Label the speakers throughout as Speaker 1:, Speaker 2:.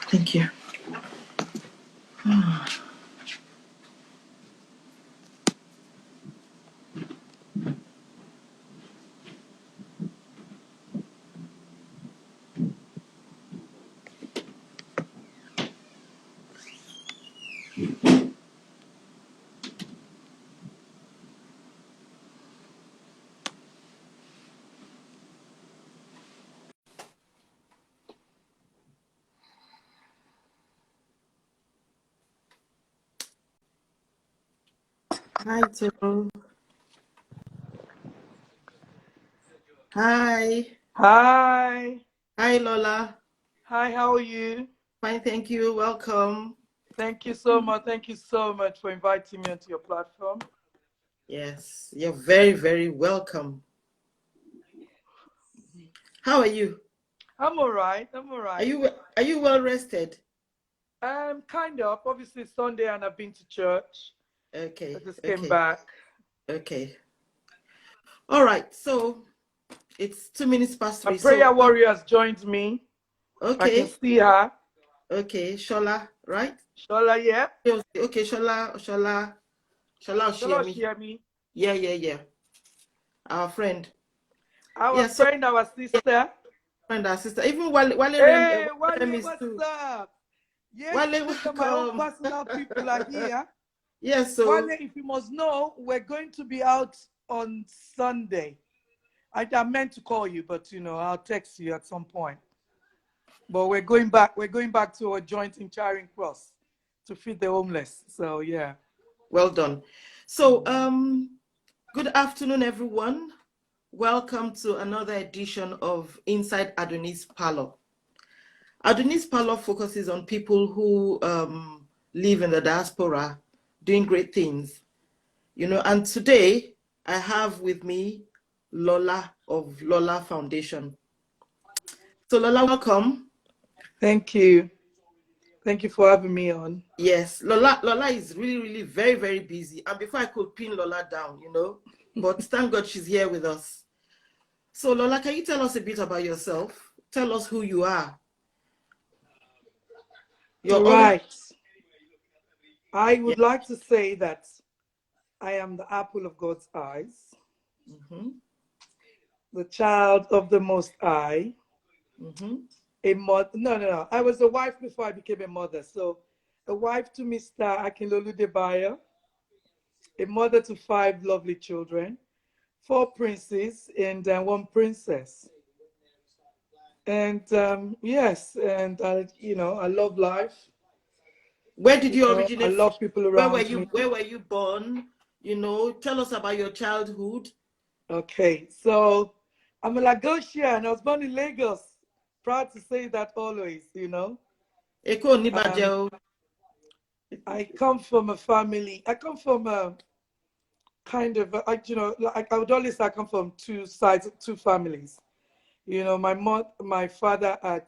Speaker 1: Thank you. Hi, Toro. Hi.
Speaker 2: Hi.
Speaker 1: Hi, Lola.
Speaker 2: Hi, how are you?
Speaker 1: Fine, thank you. Welcome.
Speaker 2: Thank you so much. Thank you so much for inviting me onto your platform.
Speaker 1: Yes, you're very, very welcome. How are you?
Speaker 2: I'm all right. I'm all
Speaker 1: Are
Speaker 2: right.
Speaker 1: you well rested?
Speaker 2: Kind of. Obviously, it's Sunday and I've been to church. I
Speaker 1: Okay,
Speaker 2: just came
Speaker 1: okay,
Speaker 2: back.
Speaker 1: okay. All right, so it's 2 minutes past
Speaker 2: A
Speaker 1: 3.
Speaker 2: prayer
Speaker 1: So,
Speaker 2: warrior has joined me. I can
Speaker 1: okay,
Speaker 2: see her.
Speaker 1: okay, Shola, right?
Speaker 2: Shola, yeah?
Speaker 1: Okay, Shola,
Speaker 2: Shola,
Speaker 1: Oshiemi.
Speaker 2: hear me?
Speaker 1: Yeah. Our friend.
Speaker 2: Our
Speaker 1: Yeah, so
Speaker 2: friend, our sister.
Speaker 1: friend, our sister. Even Wale
Speaker 2: Hey,
Speaker 1: Rem
Speaker 2: Wale,
Speaker 1: is
Speaker 2: what's
Speaker 1: too.
Speaker 2: up? Yes,
Speaker 1: Wale,
Speaker 2: look at my own
Speaker 1: welcome.
Speaker 2: personal people are here.
Speaker 1: Yes,
Speaker 2: Wale,
Speaker 1: so
Speaker 2: if you must know, we're going to be out on Sunday. I meant to call you, but I'll text you at some point. But we're going back. We're going back to a joint in Charing Cross to feed the homeless. So yeah.
Speaker 1: well done. So, good afternoon, everyone. Welcome to another edition of Inside Adunnisparlour. Adunnisparlour focuses on people who live in the diaspora doing great things. And today I have with me Lola of Lola Foundation. So Lola, welcome.
Speaker 2: Thank you. Thank you for having me on.
Speaker 1: Yes, Lola is really, really very, very busy. And before I could pin Lola down, but thank God she's here with us. So Lola, can you tell us a bit about yourself? Tell us who you are. You're always
Speaker 2: Right. I would like to say that I am the apple of God's eyes,
Speaker 1: mm-hmm,
Speaker 2: the child of the Most High,
Speaker 1: mm-hmm.
Speaker 2: a mother. No. I was a wife before I became a mother. So, a wife to Mr. Akinlolu Debaya, a mother to 5 lovely children, 4 princes and 1 princess. And yes, and I love life.
Speaker 1: Where did you
Speaker 2: I
Speaker 1: originate from?
Speaker 2: love people around me.
Speaker 1: Where were you born? Tell us about your childhood.
Speaker 2: Okay, so I'm a Lagosian. I was born in Lagos. Proud to say that always.
Speaker 1: Eko
Speaker 2: Um,
Speaker 1: Nibajeo.
Speaker 2: I come from a family. I come from a kind of, like I would always say I come from 2 sides, 2 families. My father had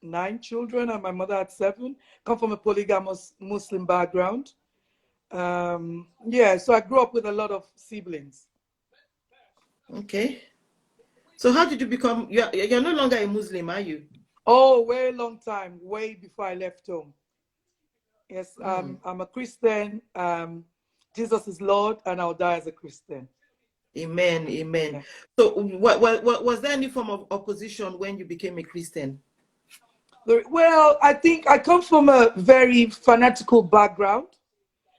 Speaker 2: 9 children and my mother had 7. Come from a polygamous Muslim background. Yeah, so I grew up with a lot of siblings.
Speaker 1: Okay. So how did you become? You're no longer a Muslim, are you?
Speaker 2: Oh, way long time, way before I left home. Yes,
Speaker 1: Mm.
Speaker 2: I'm a Christian. Jesus is Lord, and I'll die as a Christian.
Speaker 1: Amen. Amen.
Speaker 2: Yeah.
Speaker 1: So, what was there any form of opposition when you became a Christian?
Speaker 2: Well, I think I come from a very fanatical background,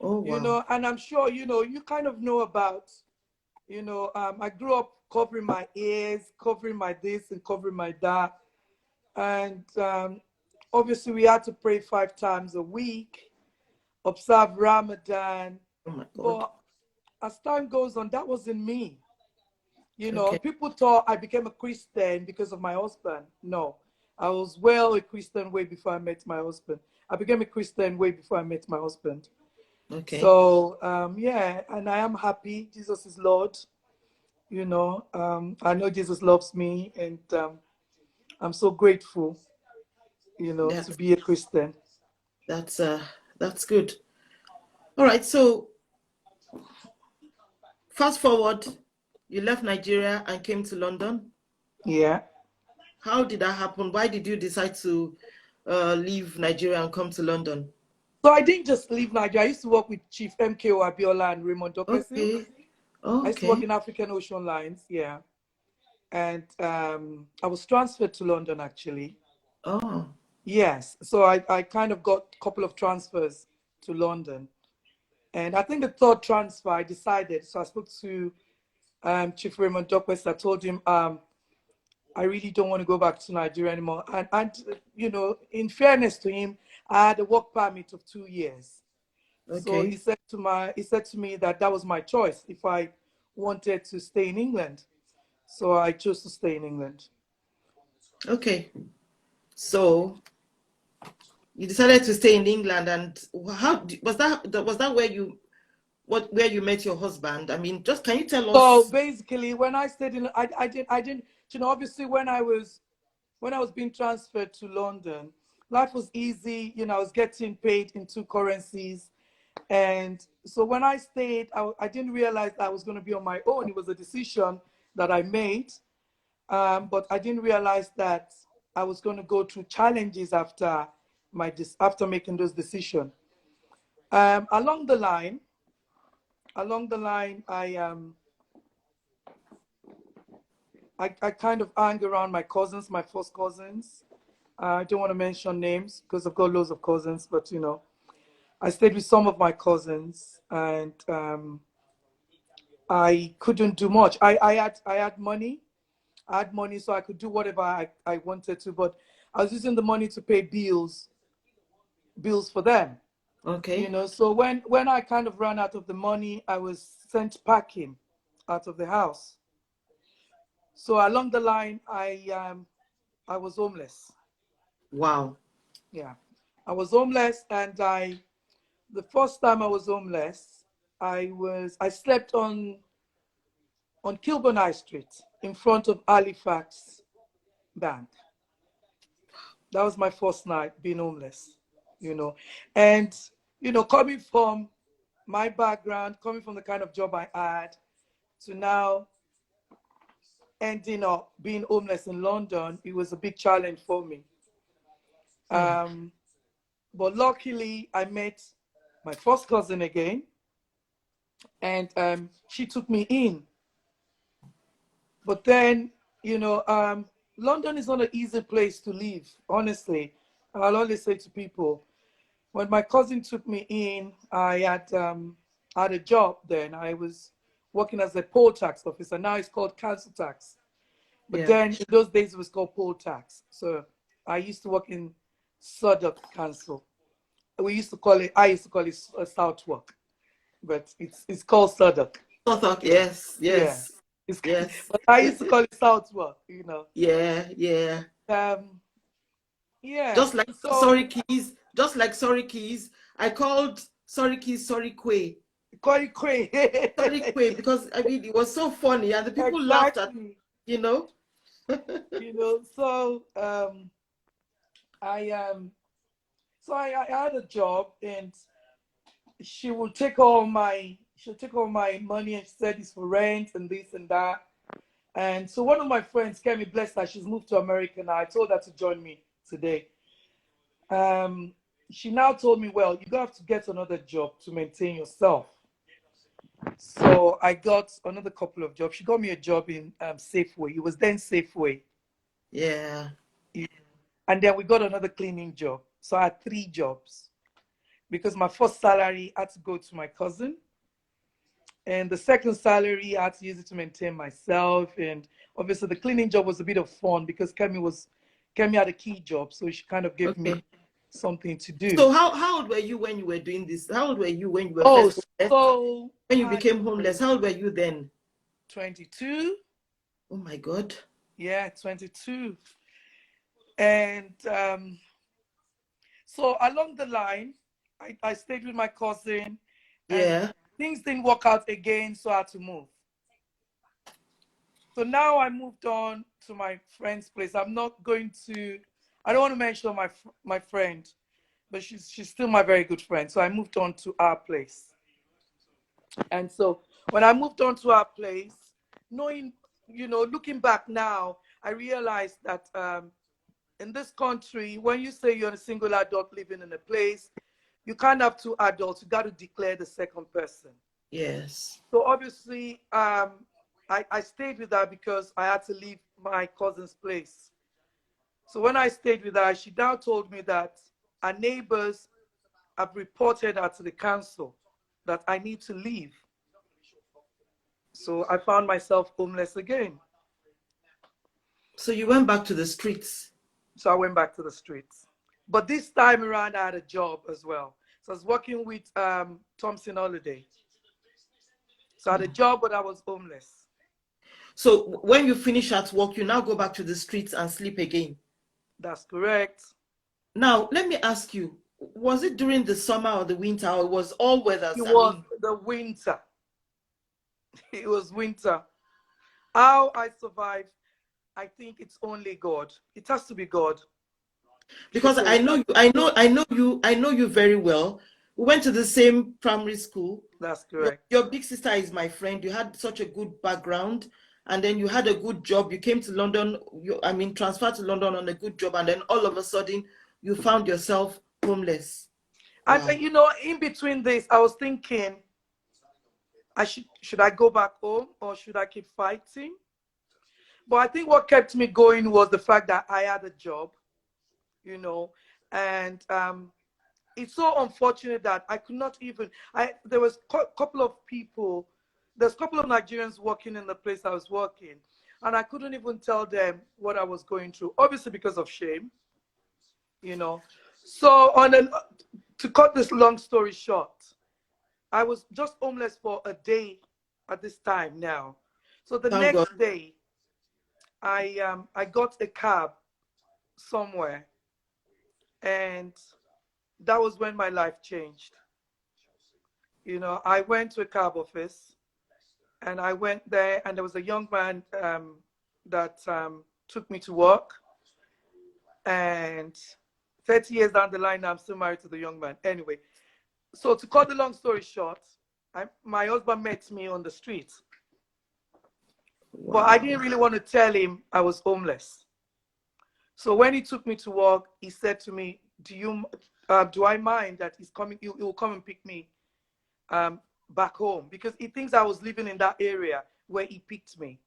Speaker 1: Oh wow.
Speaker 2: and I'm sure you kind of know about. I grew up covering my ears, covering my this, and covering my that. And obviously, we had to pray 5 times a week, observe Ramadan.
Speaker 1: Oh my God.
Speaker 2: But as time goes on, that wasn't me.
Speaker 1: Okay.
Speaker 2: People thought I became a Christian because of my husband. No, I was well a Christian way before I met my husband. I became a Christian way before I met my husband.
Speaker 1: Okay.
Speaker 2: So, yeah, and I am happy. Jesus is Lord. I know Jesus loves me, and I'm so grateful, to
Speaker 1: That's
Speaker 2: be a Christian.
Speaker 1: that's uh that's good. All right. So fast forward, you left Nigeria and came to London.
Speaker 2: Yeah.
Speaker 1: How did that happen? Why did you decide to leave Nigeria and come to London?
Speaker 2: So I didn't just leave Nigeria. I used to work with Chief MKO Abiola and Raymond Dokwesil.
Speaker 1: Okay.
Speaker 2: I used to work
Speaker 1: Okay.
Speaker 2: in African Ocean Lines, yeah. And I was transferred to London, actually.
Speaker 1: Oh,
Speaker 2: Yes. So I kind of got a couple of transfers to London. And I think the third transfer I decided, so I spoke to Chief Raymond Dokwesil. I told him, I really don't want to go back to Nigeria anymore. And you know, in fairness to him, I had a work permit of 2 years. So
Speaker 1: okay.
Speaker 2: he said to me that that was my choice if I wanted to stay in England. So I chose to stay in England.
Speaker 1: Okay. So you decided to stay in England, and how was that where you met your husband? I mean, just can you tell
Speaker 2: So
Speaker 1: us?
Speaker 2: basically, when I stayed in, I didn't, you know, obviously when I was being transferred to London, life was easy. You know, I was getting paid in two currencies. And so when I stayed, I didn't realize I was going to be on my own. It was a decision that I made. But I didn't realize that I was going to go through challenges after making those decisions. Along the line, I kind of hang around my cousins, my first cousins. I don't want to mention names because I've got loads of cousins, but you know, I stayed with some of my cousins, and I couldn't do much. I had money. I had money, so I could do whatever I wanted to, but I was using the money to pay bills for them. You
Speaker 1: Okay.
Speaker 2: know, so when I kind of ran out of the money, I was sent packing out of the house. So along the line, I was homeless.
Speaker 1: Wow.
Speaker 2: Yeah, I was homeless, and the first time I was homeless, I slept on Kilburn High Street in front of Halifax Bank. That was my first night being homeless, you know. And, you know, coming from my background, coming from the kind of job I had, to now ending up being homeless in London, it was a big challenge for me.
Speaker 1: Hmm.
Speaker 2: Um, but luckily, I met my first cousin again, and she took me in. But then, you know, London is not an easy place to live, honestly. I'll always say to people, when my cousin took me in, had a job then. I was working as a poll tax officer. Now it's called council tax. But
Speaker 1: Yeah.
Speaker 2: then in those days it was called poll tax. So I used to work in Southwark Council. I used to call it Southwark, but it's called Southwark.
Speaker 1: Southwark,
Speaker 2: Yeah.
Speaker 1: yes,
Speaker 2: Yeah.
Speaker 1: yes,
Speaker 2: It's,
Speaker 1: yes.
Speaker 2: but I used to call it Southwark, you know.
Speaker 1: Yeah, yeah.
Speaker 2: Um, yeah.
Speaker 1: Just like
Speaker 2: So
Speaker 1: sorry keys, just like sorry keys. I called sorry keys sorry quay.
Speaker 2: Corey Quay.
Speaker 1: Sorry quay because I mean it was so funny and the people laughed at,
Speaker 2: Exactly.
Speaker 1: you know.
Speaker 2: You know, so I I had a job, and she'll take all my money, and she said it's for rent and this and that. And so one of my friends, Kemi, bless her, she's moved to America now. I told her to join me today. Um, she now told me, well, you have to get another job to maintain yourself. So I got another couple of jobs. She got me a job in Safeway. It was then Safeway.
Speaker 1: Yeah.
Speaker 2: And then we got another cleaning job. So I had three jobs because my first salary had to go to my cousin. And the second salary, I had to use it to maintain myself. And obviously, the cleaning job was a bit of fun because Kemi had a key job. So she kind of gave me
Speaker 1: Okay.
Speaker 2: something to do.
Speaker 1: So how old were you when you were doing this? How old were you when you were
Speaker 2: Oh,
Speaker 1: first homeless?
Speaker 2: so
Speaker 1: When you
Speaker 2: I
Speaker 1: became homeless,
Speaker 2: was
Speaker 1: how old were you then?
Speaker 2: 22.
Speaker 1: Oh my God.
Speaker 2: Yeah, 22. And so along the line, I stayed with my cousin, and
Speaker 1: Yeah.
Speaker 2: things didn't work out again, so I had to move. So now I moved on to my friend's place. I don't want to mention my friend, but she's still my very good friend. So I moved on to our place. And so when I moved on to our place, knowing, you know, looking back now, I realized that in this country, when you say you're a single adult living in a place, you can't have two adults. You got to declare the second person.
Speaker 1: Yes.
Speaker 2: So obviously, I stayed with her because I had to leave my cousin's place. So when I stayed with her, she now told me that her neighbors have reported her to the council, that I need to leave. So I found myself homeless again.
Speaker 1: So you went back to the streets.
Speaker 2: So I went back to the streets. But this time around, I had a job as well. So I was working with Thompson Holiday. So I had a job, but I was homeless.
Speaker 1: So when you finish at work, you now go back to the streets and sleep again.
Speaker 2: That's correct.
Speaker 1: Now, let me ask you, was it during the summer or the winter, or it was all
Speaker 2: It
Speaker 1: weathers? I
Speaker 2: was
Speaker 1: mean,
Speaker 2: the winter. It was winter. How I survived, I think it's only God. It has to be God.
Speaker 1: because
Speaker 2: Truthfully.
Speaker 1: I know you very well. We went to the same primary school.
Speaker 2: That's correct.
Speaker 1: Your big sister is my friend. You had such a good background, and then you had a good job. You came to London, transferred to London on a good job, and then all of a sudden you found yourself homeless.
Speaker 2: And
Speaker 1: Wow.
Speaker 2: in between this, I was thinking, should I go back home or should I keep fighting? But I think what kept me going was the fact that I had a job, and it's so unfortunate that I could not even. There was a couple of people, there's a couple of Nigerians working in the place I was working, and I couldn't even tell them what I was going through, obviously because of shame, So to cut this long story short, I was just homeless for a day at this time now. So the
Speaker 1: Thank God.
Speaker 2: next day, I got a cab somewhere, and that was when my life changed. I went to a cab office, and I went there, and there was a young man that took me to work. And 30 years down the line, I'm still married to the young man. Anyway, so to cut the long story short, my husband met me on the street.
Speaker 1: Wow.
Speaker 2: But I didn't really want to tell him I was homeless. So when he took me to work, he said to me, do I mind that he's coming? He will come and pick me back home, because he thinks I was living in that area where he picked me.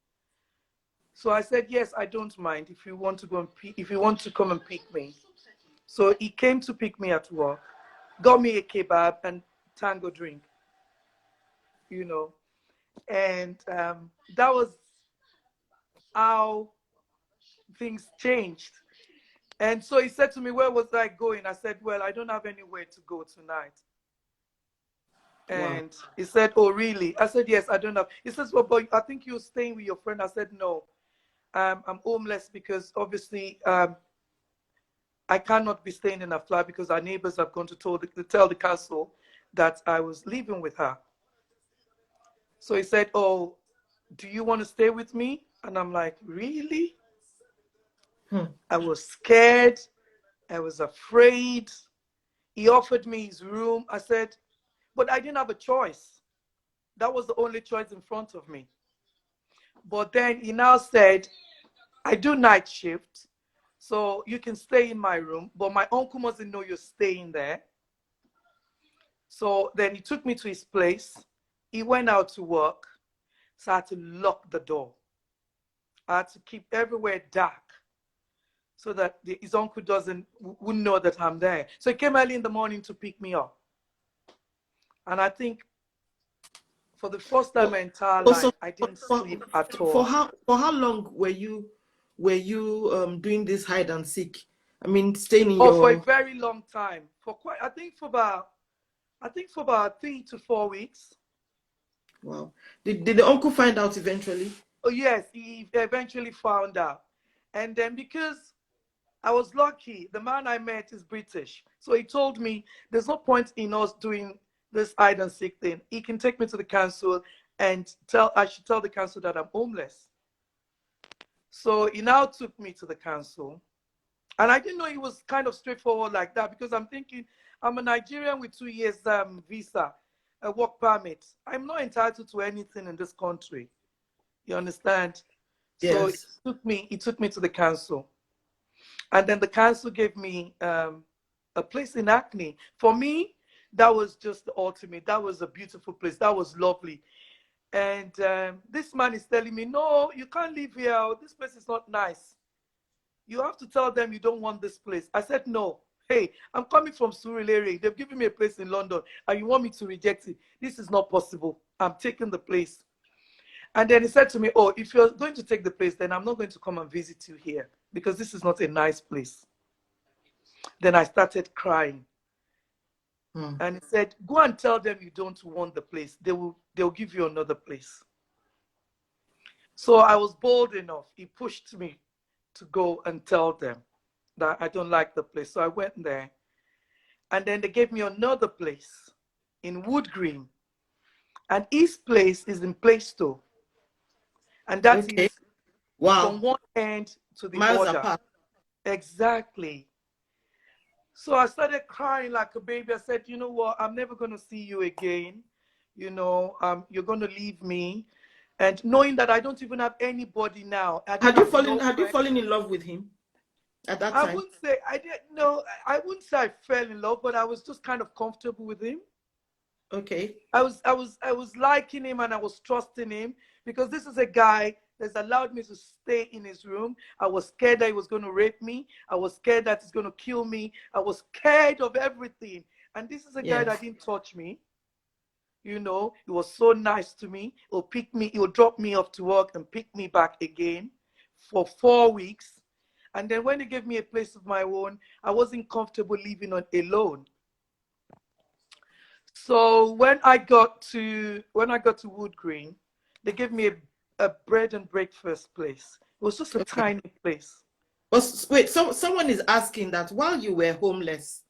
Speaker 2: So I said, yes, I don't mind if you want to come and pick me. So he came to pick me at work, got me a kebab and tango drink, and that was how things changed. And so he said to me, where was I going? I said, well, I don't have anywhere to go tonight. And wow. He said, oh, really? I said, yes, I don't have. He says, well, but I think you're staying with your friend. I said, no, I'm homeless because obviously I cannot be staying in a flat because our neighbors have gone to tell the council that I was living with her. So he said, oh, do you want to stay with me? And I'm like, really? I was scared. I was afraid. He offered me his room. I said, but I didn't have a choice. That was the only choice in front of me. But then he now said, I do night shift, so you can stay in my room, but my uncle mustn't know you're staying there. So then he took me to his place. He went out to work, so I had to lock the door. I had to keep everywhere dark so that his uncle wouldn't know that I'm there. So he came early in the morning to pick me up. And I think for the first time in my entire life, I didn't sleep at all.
Speaker 1: For how long were you doing this hide and seek? I mean, staying in your...
Speaker 2: for a very long time. I think for about 3 to 4 weeks.
Speaker 1: Wow. Did the uncle find out eventually?
Speaker 2: Oh yes, he eventually found out. And then because I was lucky, the man I met is British. So he told me there's no point in us doing this hide and seek thing. He can take me to the council and I should tell the council that I'm homeless. So he now took me to the council. And I didn't know it was kind of straightforward like that, because I'm thinking I'm a Nigerian with 2 years visa, a work permit. I'm not entitled to anything in this country. You understand?
Speaker 1: Yes.
Speaker 2: So he took me to the council. And then the council gave me a place in Acne. For me, that was just the ultimate. That was a beautiful place. That was lovely. And this man is telling me, no, you can't live here. This place is not nice. You have to tell them you don't want this place. I said, no. Hey, I'm coming from Surulere. They've given me a place in London, and you want me to reject it? This is not possible. I'm taking the place. And then he said to me, oh, if you're going to take the place, then I'm not going to come and visit you here because this is not a nice place. Then I started crying. And he said, go and tell them you don't want the place. They'll give you another place. So I was bold enough. He pushed me to go and tell them that I don't like the place. So I went there. And then they gave me another place in Wood Green. And his place is in Plaistow. And that is from one end to the
Speaker 1: miles
Speaker 2: other.
Speaker 1: Apart.
Speaker 2: Exactly. So I started crying like a baby. I said, you know what? I'm never going to see you again. You know, you're going to leave me. And knowing that I don't even have anybody now.
Speaker 1: Had you fallen in love with him at that time?
Speaker 2: I wouldn't say I wouldn't say I fell in love, but I was just kind of comfortable with him.
Speaker 1: Okay.
Speaker 2: I was liking him and I was trusting him because this is a guy that's allowed me to stay in his room. I was scared that he was going to rape me. I was scared that he's going to kill me. I was scared of everything. And this is a guy that didn't touch me. You know, he was so nice to me. He'll pick me, he'll drop me off to work and pick me back again for 4 weeks. And then when he gave me a place of my own, I wasn't comfortable living on alone. So when I got to Wood Green, they gave me a bread and breakfast place. It was just a tiny place.
Speaker 1: But wait, so someone is asking that while you were homeless,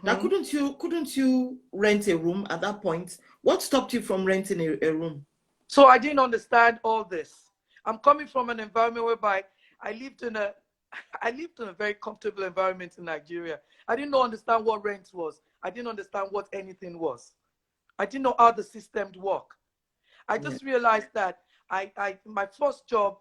Speaker 1: that couldn't you rent a room at that point? What stopped you from renting a room?
Speaker 2: So I didn't understand all this. I'm coming from an environment whereby I lived in a very comfortable environment in Nigeria. I didn't understand what rent was. I didn't understand what anything was. I didn't know how the system worked. I just realized that my first job,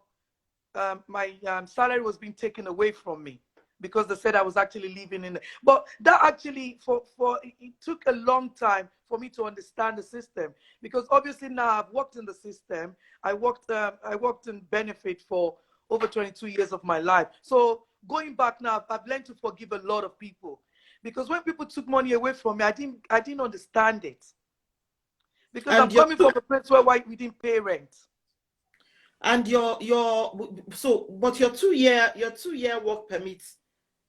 Speaker 2: my salary was being taken away from me because they said I was actually living in it. But that actually, it took a long time for me to understand the system because obviously now I've worked in the system. I worked in benefit for over 22 years of my life. So going back now, I've learned to forgive a lot of people because when people took money away from me, I didn't understand it. Because I'm coming from a place where we didn't pay rent.
Speaker 1: And but your 2-year work permit,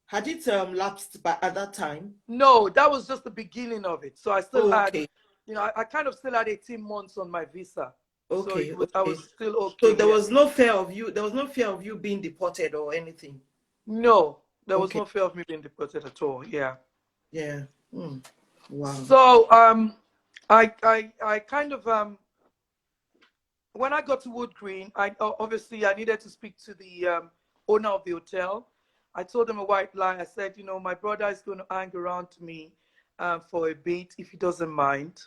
Speaker 1: had it lapsed at that time?
Speaker 2: No, that was just the beginning of it. So I still had, you know, I kind of still had 18 months on my visa.
Speaker 1: Okay,
Speaker 2: so I was still okay.
Speaker 1: So there was no fear of you being deported or anything?
Speaker 2: No, there was no fear of me being deported at all. Yeah.
Speaker 1: Yeah. Wow.
Speaker 2: So I kind of when I got to Wood Green, obviously I needed to speak to the owner of the hotel. I told him a white lie. I said, you know, my brother is going to hang around me for a bit if he doesn't mind.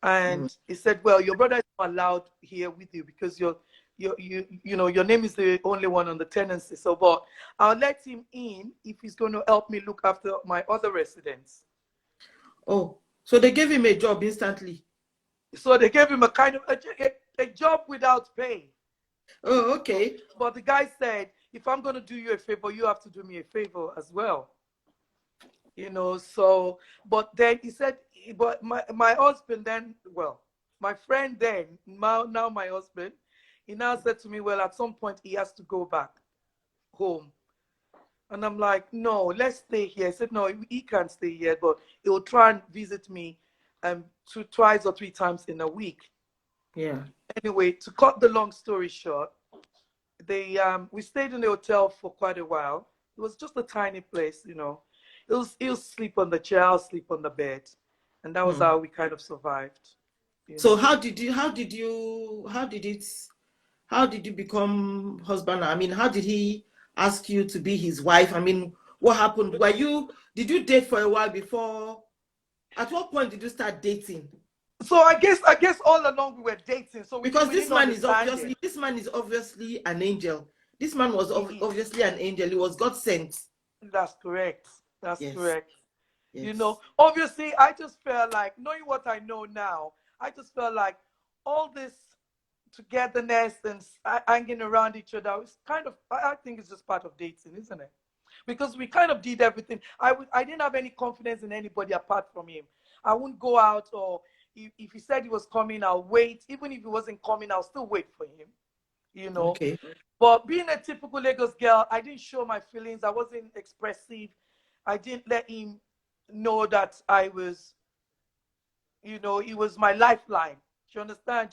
Speaker 2: And he said, well, your brother is not allowed here with you because you know, your name is the only one on the tenancy. So, but I'll let him in if he's going to help me look after my other residents.
Speaker 1: Oh, so they gave him a job instantly?
Speaker 2: So they gave him a kind of a job without pay.
Speaker 1: Oh, okay.
Speaker 2: But the guy said, if I'm going to do you a favor, you have to do me a favor as well. You know, so, but then he said, but my husband then, well, my friend then, now my husband, he now said to me, well, at some point he has to go back home. And I'm like, no, let's stay here. I said, no, he can't stay here, but he'll try and visit me twice or 3 times in a week.
Speaker 1: Yeah.
Speaker 2: Anyway, to cut the long story short, we stayed in the hotel for quite a while. It was just a tiny place, you know. He'll sleep on the chair, I'll sleep on the bed. And that was how we kind of survived.
Speaker 1: So how did you become husband? I mean, how did he ask you to be his wife? I mean, what happened? Did you date for a while before? At what point did you start dating?
Speaker 2: So I guess all along we were dating. So
Speaker 1: because this man is obviously an angel. This man was obviously an angel. He was God sent.
Speaker 2: That's correct. That's
Speaker 1: Yes,
Speaker 2: correct. You know,
Speaker 1: yes.
Speaker 2: obviously, I just felt like, knowing what I know now, I just felt like all this togetherness and hanging around each other is kind of, I think it's just part of dating, isn't it? Because we kind of did everything. I didn't have any confidence in anybody apart from him. I wouldn't go out, or if he said he was coming, I'll wait. Even if he wasn't coming, I'll still wait for him, you know.
Speaker 1: Okay.
Speaker 2: But being a typical Lagos girl, I didn't show my feelings. I wasn't expressive. I didn't let him know that I was, he was my lifeline. Do you understand?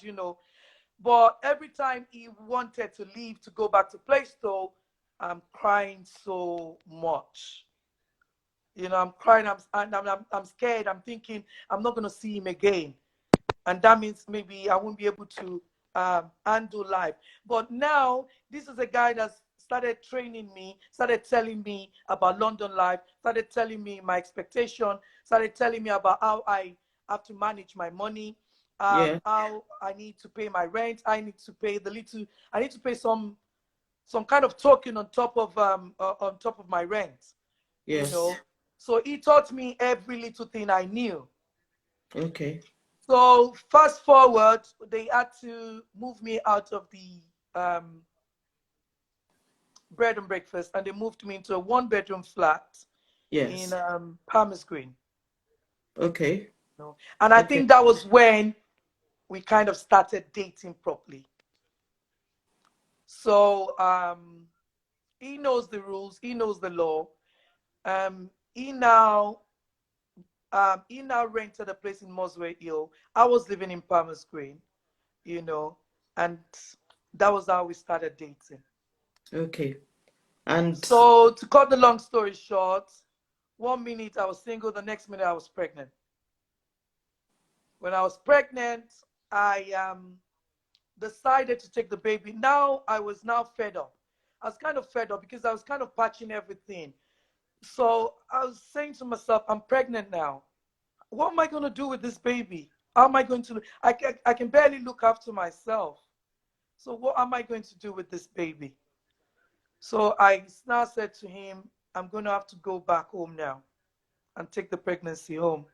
Speaker 2: But every time he wanted to leave to go back to Plaistow, I'm crying so much. I'm crying. I'm scared. I'm thinking I'm not going to see him again, and that means maybe I won't be able to handle life. But now this is a guy that started training me, started telling me about London life, started telling me my expectation, started telling me about how I have to manage my money,
Speaker 1: Yeah.
Speaker 2: how I need to pay my rent, I need to pay I need to pay some kind of token on top of my rent, you know.
Speaker 1: Yes.
Speaker 2: So he taught me every little thing I knew.
Speaker 1: Okay.
Speaker 2: So fast forward, they had to move me out of the bread and breakfast, and they moved me into a one-bedroom flat in
Speaker 1: Yes.
Speaker 2: Palmer's Green.
Speaker 1: Okay.
Speaker 2: And I
Speaker 1: Okay.
Speaker 2: think that was when we kind of started dating properly. So he knows the rules, he knows the law. Um, he now he now rented a place in Mosway Hill. I was living in Palmer's Green, you know, and that was how we started dating.
Speaker 1: Okay. And
Speaker 2: So to cut the long story short, 1 minute I was single, the next minute I was pregnant. When I was pregnant, I decided to take the baby. Now I was now fed up. I was kind of fed up because I was kind of patching everything. So I was saying to myself, I'm pregnant now. What am I going to do with this baby? How am I going to? I can barely look after myself. So what am I going to do with this baby? So I now said to him, I'm going to have to go back home now and take the pregnancy home.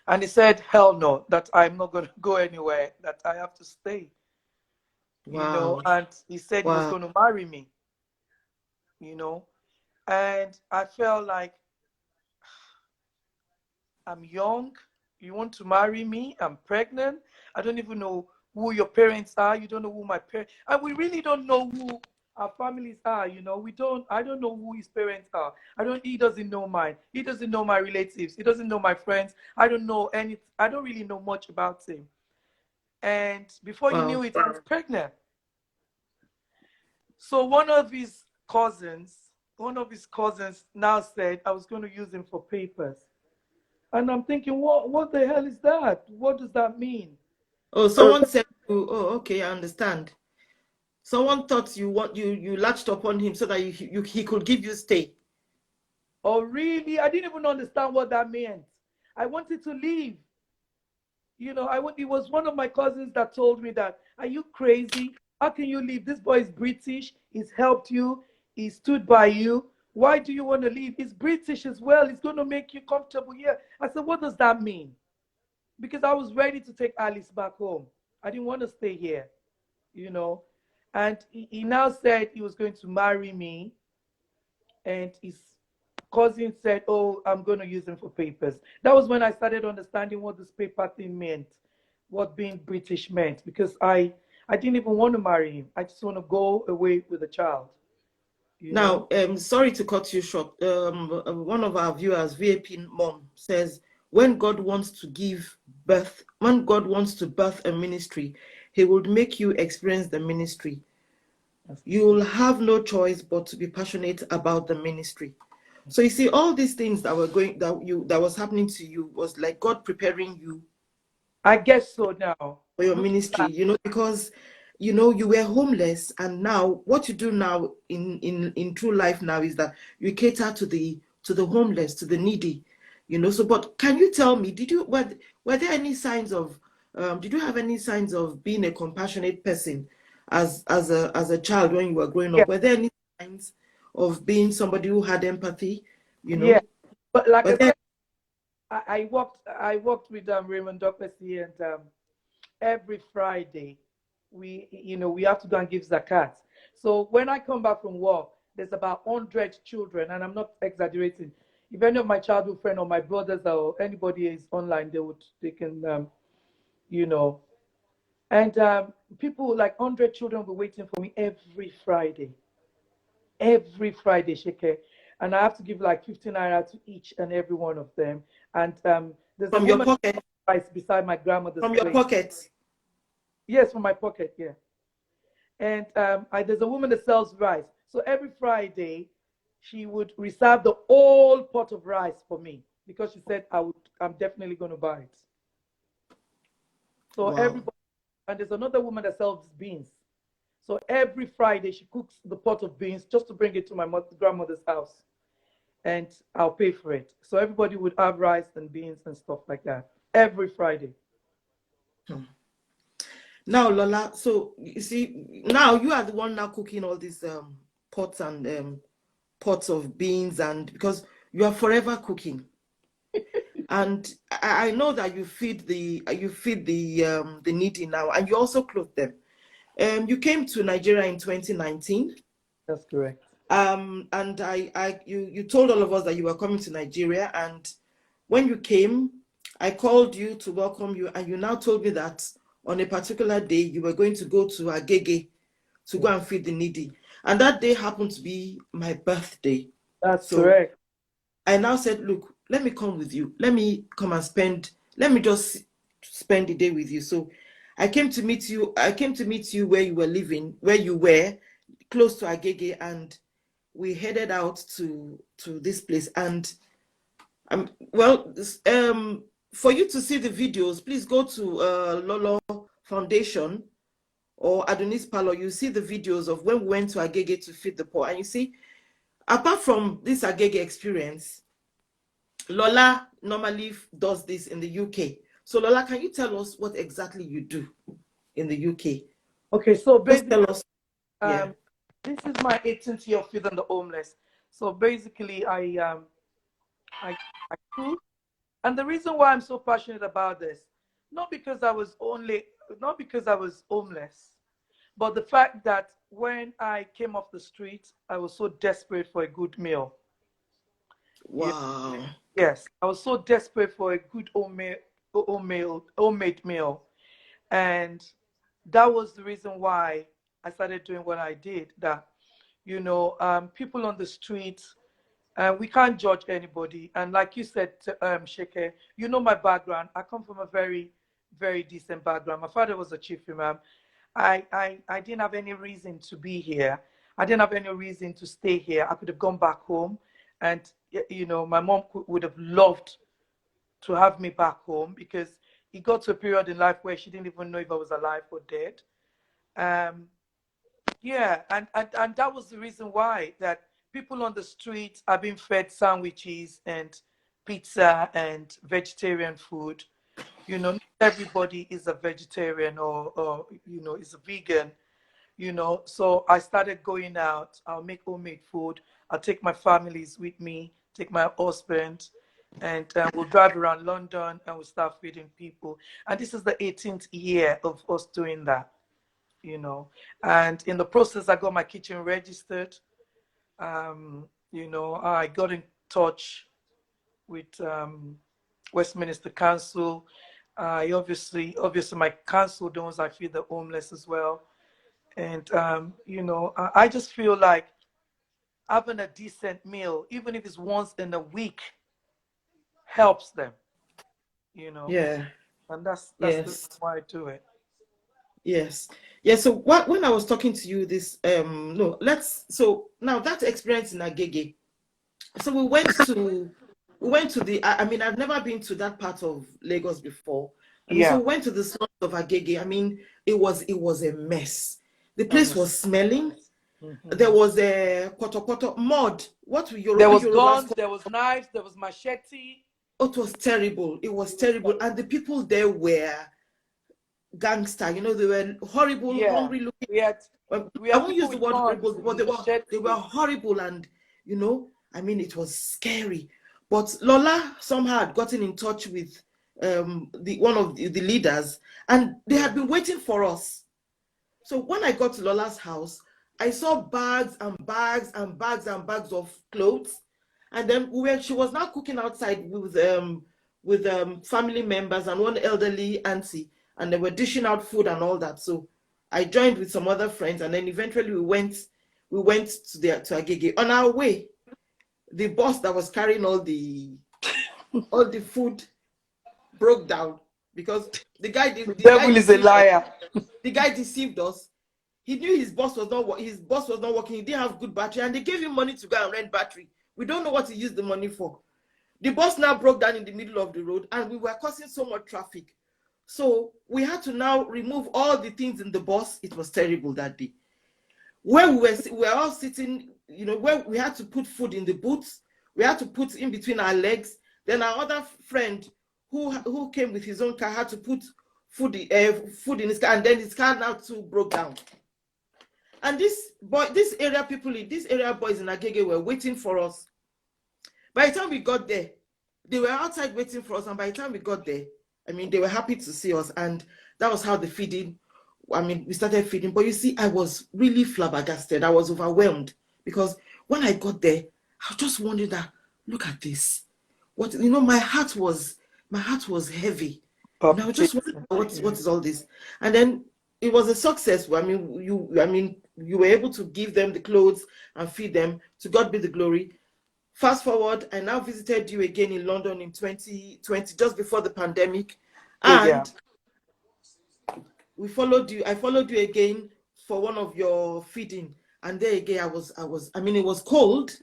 Speaker 2: And he said, hell no, that I'm not going to go anywhere, that I have to stay,
Speaker 1: wow.
Speaker 2: And he said he was
Speaker 1: Wow.
Speaker 2: going to marry me, you know. And I felt like, I'm young. You want to marry me? I'm pregnant. I don't even know who your parents are. You don't know who my parents, and we really don't know who our families are. We don't. I don't know who his parents are. I don't. He doesn't know mine. He doesn't know my relatives. He doesn't know my friends. I don't know any. I don't really know much about him. And before he
Speaker 1: Wow.
Speaker 2: knew it, I was pregnant. So one of his cousins now said I was going to use him for papers. And I'm thinking, what the hell is that? What does that mean?
Speaker 1: Oh, someone said, oh, okay, I understand. Someone thought you latched upon him so that he could give you stay.
Speaker 2: Oh, really? I didn't even understand what that meant. I wanted to leave. It was one of my cousins that told me that, are you crazy? How can you leave? This boy is British. He's helped you. He stood by you. Why do you want to leave? He's British as well. He's going to make you comfortable here. I said, what does that mean? Because I was ready to take Alice back home. I didn't want to stay here, you know. And he now said he was going to marry me, and his cousin said, oh, I'm going to use him for papers. That was when I started understanding what this paper thing meant, what being British meant, because I didn't even want to marry him. I just want to go away with a child, you
Speaker 1: Now,
Speaker 2: know.
Speaker 1: sorry to cut you short. One of our viewers, VAP Mom, says, when God wants to give birth, when God wants to birth a ministry, he would make you experience the ministry. You will have no choice but to be passionate about the ministry. So you see, all these things that was happening to you was like God preparing you
Speaker 2: I guess so now.
Speaker 1: for your
Speaker 2: Looking
Speaker 1: ministry,
Speaker 2: back,
Speaker 1: because you were homeless, and now what you do now in true life now is that you cater to the homeless, to the needy, so but can you tell me, were there any signs of did you have any signs of being a compassionate person as a child when you were growing
Speaker 2: yeah,
Speaker 1: up? Were there any signs of being somebody who had empathy, you know.
Speaker 2: Yeah, but like
Speaker 1: But
Speaker 2: I
Speaker 1: then,
Speaker 2: said, I worked with Raymond Doppesi, and every Friday we have to go and give zakat. So when I come back from work, there's about 100 children, and I'm not exaggerating. If any of my childhood friend or my brothers or anybody is online, they can you know and people like 100 children will be waiting for me every Friday, Sheke. And I have to give like 15 naira to each and every one of them. And there's a
Speaker 1: from your
Speaker 2: woman
Speaker 1: pocket,
Speaker 2: right beside my grandmother's
Speaker 1: from your
Speaker 2: place.
Speaker 1: pocket.
Speaker 2: Yes, from my pocket, yeah. And there's a woman that sells rice. So every Friday, she would reserve the whole pot of rice for me because she said I'm definitely going to buy it. So
Speaker 1: Wow.
Speaker 2: everybody, and there's another woman that sells beans. So every Friday, she cooks the pot of beans just to bring it to my grandmother's house, and I'll pay for it. So everybody would have rice and beans and stuff like that every Friday.
Speaker 1: Hmm. Now, Lola, so you see, now you are the one now cooking all these pots and pots of beans, and because you are forever cooking. And I know that you feed the needy now, and you also clothe them. You came to Nigeria in 2019.
Speaker 2: That's correct.
Speaker 1: And you told all of us that you were coming to Nigeria, and when you came, I called you to welcome you, and you now told me that on a particular day you were going to go to Agege to go and feed the needy, and that day happened to be my birthday.
Speaker 2: That's
Speaker 1: So
Speaker 2: correct.
Speaker 1: I now said, look, let me come with you. Let me come and let me just spend the day with you. So I came to meet you. I came to meet you where you were living, where you were, close to Agege, and we headed out to this place. And well, for you to see the videos, please go to Lolo Foundation or Adunnisparlour. You see the videos of when we went to Agege to feed the poor. And you see, apart from this Agege experience, Lola normally does this in the UK. So Lola, can you tell us what exactly you do in the UK?
Speaker 2: Okay, so
Speaker 1: Just
Speaker 2: basically,
Speaker 1: tell us. Yeah.
Speaker 2: this is my 18th year of feeding the homeless. So basically, I cook, and the reason why I'm so passionate about this, not because I was only, not because I was homeless, but the fact that when I came off the street, I was so desperate for a good meal. Yeah,
Speaker 1: Wow.
Speaker 2: yes, I was so desperate for a good homemade meal, and that was the reason why I started doing what I did. That people on the street, we can't judge anybody. And like you said, Sheke, you know my background. I come from a very, very decent background. My father was a chief imam. I didn't have any reason to be here. I didn't have any reason to stay here. I could have gone back home, and my mom would have loved to have me back home because it got to a period in life where she didn't even know if I was alive or dead. Um, yeah, and that was the reason why that people on the street are being fed sandwiches and pizza and vegetarian food. Not everybody is a vegetarian or is a vegan. So I started going out. I'll make homemade food. I'll take my families with me, take my husband, and we'll drive around London and we'll start feeding people. And this is the 18th year of us doing that. And in the process, I got my kitchen registered. I got in touch with Westminster Council. Obviously, my council knows I feed the homeless as well. And, I just feel like having a decent meal, even if it's once in a week, helps them,
Speaker 1: Yeah.
Speaker 2: and that's the reason
Speaker 1: Yes.
Speaker 2: why I do it.
Speaker 1: Yes. Yeah. So when I was talking to you this no, so now that experience in Agege. So we went to the I mean, I've never been to that part of Lagos before. I mean, so
Speaker 2: Yeah,
Speaker 1: we went to the slums of Agege. I mean, it was a mess. The place
Speaker 2: honestly.
Speaker 1: was smelling. There
Speaker 2: Mhm.
Speaker 1: was a poto mud. What we
Speaker 2: There was
Speaker 1: Yorubas
Speaker 2: guns,
Speaker 1: call.
Speaker 2: there was knives, there was machete.
Speaker 1: Oh, it was terrible. It was terrible, and the people there were gangster. You know, they were horrible,
Speaker 2: Yeah.
Speaker 1: hungry looking.
Speaker 2: We had we
Speaker 1: I
Speaker 2: had
Speaker 1: won't
Speaker 2: people
Speaker 1: use the
Speaker 2: with
Speaker 1: word horrible,
Speaker 2: guns
Speaker 1: but
Speaker 2: and
Speaker 1: they were
Speaker 2: machetes.
Speaker 1: horrible, and you know, I mean, it was scary. But Lola somehow had gotten in touch with the one of the leaders, and they had been waiting for us. So when I got to Lola's house, I saw bags and bags and bags and bags of clothes. And then she was now cooking outside with family members and one elderly auntie, and they were dishing out food and all that. So I joined with some other friends, and then eventually we went to Agege. On our way, the bus that was carrying all the food broke down because
Speaker 2: The devil is a liar.
Speaker 1: the guy deceived us. He knew his boss was not working. He didn't have good battery, and they gave him money to go and rent battery. We don't know what he used the money for. The bus now broke down in the middle of the road, and we were causing so much traffic. So we had to now remove all the things in the bus. It was terrible that day. Where we were all sitting, you know, where we had to put food in the boots, we had to put in between our legs. Then our other friend who came with his own car had to put food in his car, and then his car now too broke down. And this boys in Agege were waiting for us. By the time we got there, they were outside waiting for us, and by the time we got there, I mean, they were happy to see us, and that was how the feeding. I mean, we started feeding, but you see, I was really flabbergasted. I was overwhelmed because when I got there, I just wondered that, look at this. What, you know, my heart was heavy. And I was just wondering what is all this? And then it was a success. I mean, you were able to give them the clothes and feed them. To God be the glory. Fast forward, I now visited you again in London in 2020, just before the pandemic, and I followed you again for one of your feeding, and there again I mean, it was cold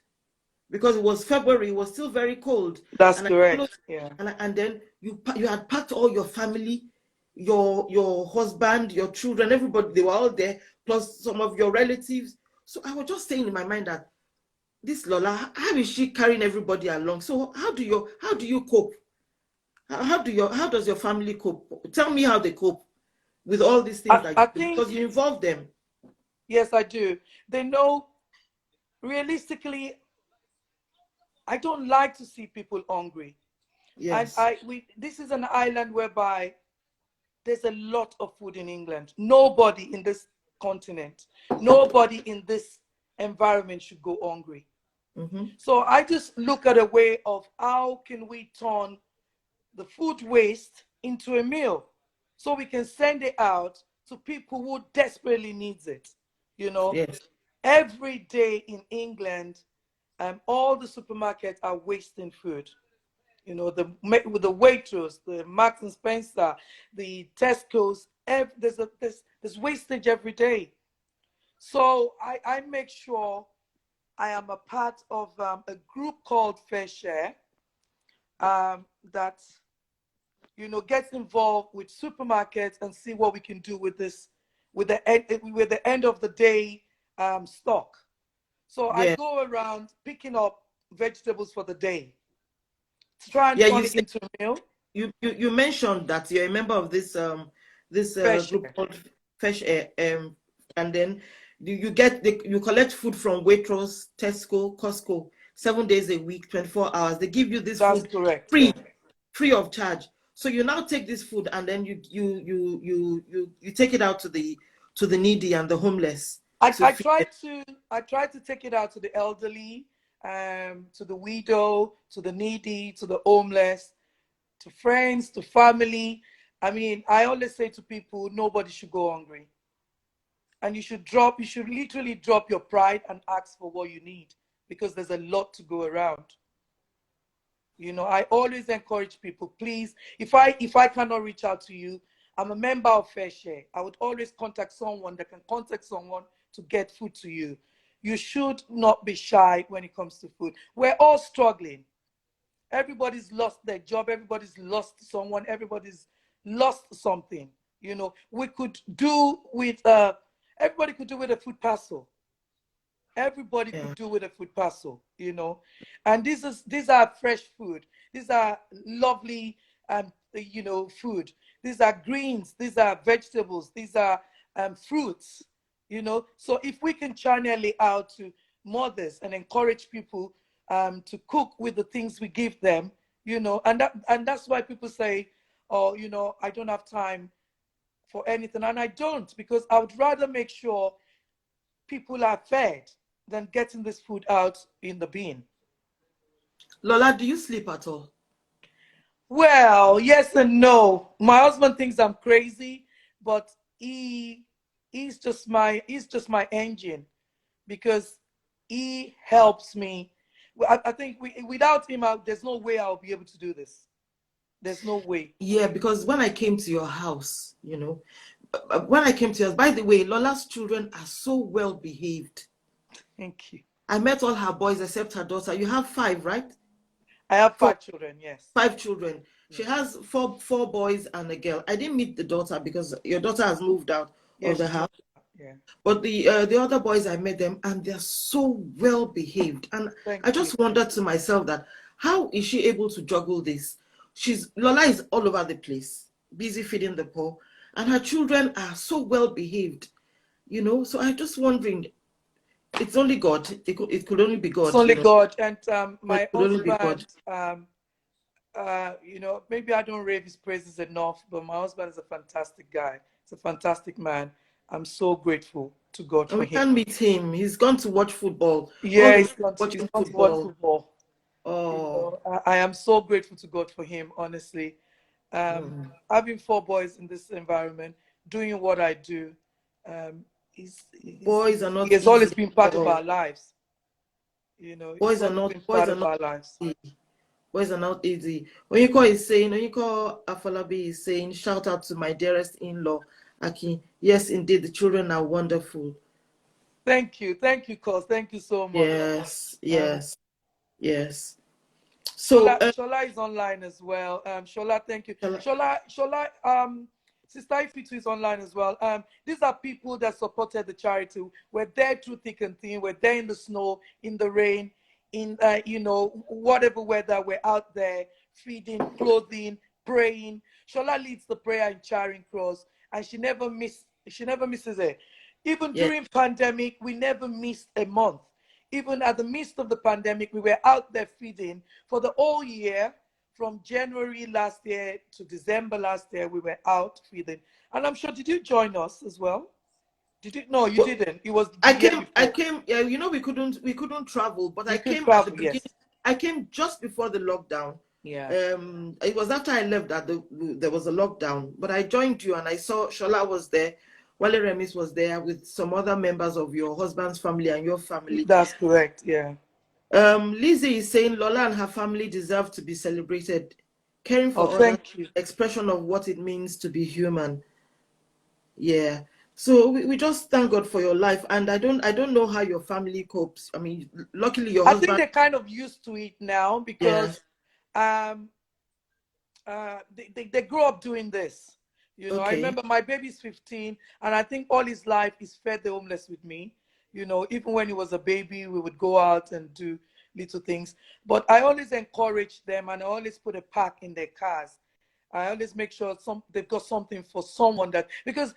Speaker 1: because it was February. It was still very cold.
Speaker 2: That's
Speaker 1: And
Speaker 2: correct. Yeah.
Speaker 1: And then you had packed all your family, your husband, your children, everybody. They were all there, plus some of your relatives. So I was just saying in my mind that this Lola, how is she carrying everybody along? So how do you cope? How does your family cope? Tell me how they cope with all these things that
Speaker 2: I
Speaker 1: you do,
Speaker 2: think,
Speaker 1: because you involve them.
Speaker 2: yes, I do. They know, realistically, I don't like to see people hungry. And
Speaker 1: Yes.
Speaker 2: this is an island whereby there's a lot of food in England. Nobody in this continent, nobody in this environment should go hungry.
Speaker 1: Mm-hmm.
Speaker 2: So I just look at a way of how can we turn the food waste into a meal so we can send it out to people who desperately needs it. You know,
Speaker 1: Yes.
Speaker 2: every day in England, all the supermarkets are wasting food. You know, the Waitrose, the Marks and Spencer, the Tesco's. There's wastage every day. So I make sure I am a part of a group called Fair Share, that, you know, gets involved with supermarkets and see what we can do with this, with the end of the day stock. So I
Speaker 1: Yes.
Speaker 2: go around picking up vegetables for the day to try and
Speaker 1: Yeah.
Speaker 2: turn it into a meal.
Speaker 1: You mentioned that you're a member of this
Speaker 2: Fair
Speaker 1: group
Speaker 2: Share.
Speaker 1: called Fresh Air, and then you collect food from Waitrose, Tesco, Costco, 7 days a week, 24 hours. They give you this
Speaker 2: That's
Speaker 1: food
Speaker 2: correct.
Speaker 1: free,
Speaker 2: Yeah.
Speaker 1: free of charge. So you now take this food, and then you take it out to the needy and the homeless to
Speaker 2: I
Speaker 1: feed
Speaker 2: try
Speaker 1: them.
Speaker 2: to take it out to the elderly, to the widow, to the needy, to the homeless, to friends, to family. I mean, I always say to people, nobody should go hungry. And you should literally drop your pride and ask for what you need, because there's a lot to go around. You know, I always encourage people, please, if I cannot reach out to you, I'm a member of Fair Share. I would always contact someone that can contact someone to get food to you. You should not be shy when it comes to food. We're all struggling. Everybody's lost their job, everybody's lost someone, everybody's lost something. You know, we could do with everybody could do with a food parcel. Everybody
Speaker 1: Yeah.
Speaker 2: could do with a food parcel, you know. And these are fresh food. These are lovely food. These are greens, these are vegetables, these are fruits, So if we can channel it out to mothers and encourage people to cook with the things we give them, and that's why people say, oh, I don't have time for anything. And I don't, because I would rather make sure people are fed than getting this food out in the bin.
Speaker 1: Lola, do you sleep at all?
Speaker 2: Well, yes and no. My husband thinks I'm crazy, but he's just my engine, because he helps me. I think without him, there's no way I'll be able to do this. There's no way.
Speaker 1: Yeah, because when I came to your house, when I came to yours, by the way, Lola's children are so well behaved.
Speaker 2: Thank you.
Speaker 1: I met all her boys except her daughter. You have five, right?
Speaker 2: I have
Speaker 1: Four,
Speaker 2: 5 children, yes.
Speaker 1: five children. She
Speaker 2: Yes.
Speaker 1: has four boys and a girl. I didn't meet the daughter because your daughter has moved out of
Speaker 2: Yes,
Speaker 1: the
Speaker 2: she's
Speaker 1: house.
Speaker 2: yeah.
Speaker 1: But the other boys, I met them and they're so well behaved. And I
Speaker 2: Thank you.
Speaker 1: just wondered to myself that how is she able to juggle this? Lola is all over the place, busy feeding the poor, and her children are so well behaved. So I'm just wondering, it's only God. It could only be
Speaker 2: It's
Speaker 1: God,
Speaker 2: only God. And
Speaker 1: It
Speaker 2: my
Speaker 1: could only be God.
Speaker 2: husband, maybe I don't rave his praises enough, but my husband is a fantastic guy. He's a fantastic man. I'm so grateful to God
Speaker 1: And
Speaker 2: for
Speaker 1: we
Speaker 2: him.
Speaker 1: can't meet him. He's gone to watch football. All
Speaker 2: Yeah,
Speaker 1: the
Speaker 2: he's
Speaker 1: time
Speaker 2: gone to, he's
Speaker 1: watching
Speaker 2: gone to watch
Speaker 1: football.
Speaker 2: football.
Speaker 1: Oh.
Speaker 2: I am so grateful to God for him, honestly.
Speaker 1: Mm.
Speaker 2: Having 4 boys in this environment, doing what I do, um,
Speaker 1: Boys are
Speaker 2: he
Speaker 1: not
Speaker 2: has
Speaker 1: easy
Speaker 2: always been part
Speaker 1: at
Speaker 2: of
Speaker 1: all.
Speaker 2: our lives. He's
Speaker 1: Boys are
Speaker 2: always
Speaker 1: not
Speaker 2: been
Speaker 1: boys
Speaker 2: part
Speaker 1: are
Speaker 2: of
Speaker 1: not
Speaker 2: our lives.
Speaker 1: easy. Boys are not easy. When you call Afolabi is saying, shout out to my dearest in-law, Aki. Yes, indeed, the children are wonderful.
Speaker 2: Thank you, cuz. Thank you so much.
Speaker 1: Yes,
Speaker 2: Um,
Speaker 1: yes, yes. So,
Speaker 2: Shola is online as well. Shola, thank you. Shola, Sister Ifitu is online as well. These are people that supported the charity. We're there through thick and thin. We're there in the snow, in the rain, in whatever weather. We're out there feeding, clothing, praying. Shola leads the prayer in Charing Cross, and she never misses it. Even
Speaker 1: yeah,
Speaker 2: during pandemic, we never missed a month. Even at the midst of the pandemic, we were out there feeding for the whole year. From January last year to December last year, we were out feeding. And I'm sure, did you join us as well? Did you? No, you
Speaker 1: well,
Speaker 2: didn't. It was the
Speaker 1: I
Speaker 2: year
Speaker 1: came. I
Speaker 2: before.
Speaker 1: came. Yeah, we couldn't travel, but I
Speaker 2: You could
Speaker 1: came at the
Speaker 2: travel,
Speaker 1: beginning.
Speaker 2: yes.
Speaker 1: I came just before the lockdown.
Speaker 2: Yeah.
Speaker 1: It was after I left that there was a lockdown, but I joined you and I saw Shola was there, Wale Remis was there with some other members of your husband's family and your family.
Speaker 2: That's correct, yeah.
Speaker 1: Lizzie is saying Lola and her family deserve to be celebrated. Caring
Speaker 2: Oh,
Speaker 1: for others,
Speaker 2: thank you.
Speaker 1: expression of what it means to be human. Yeah. So we just thank God for your life, and I don't know how your family copes. I mean, luckily your
Speaker 2: I think
Speaker 1: husband.
Speaker 2: they're kind of used to it now
Speaker 1: Yeah.
Speaker 2: because um, they grew up doing this. I
Speaker 1: Okay.
Speaker 2: remember my baby's 15, and I think all his life he's fed the homeless with me. Even when he was a baby, we would go out and do little things. But I always encourage them, and I always put a pack in their cars. I always make sure they've got something for someone because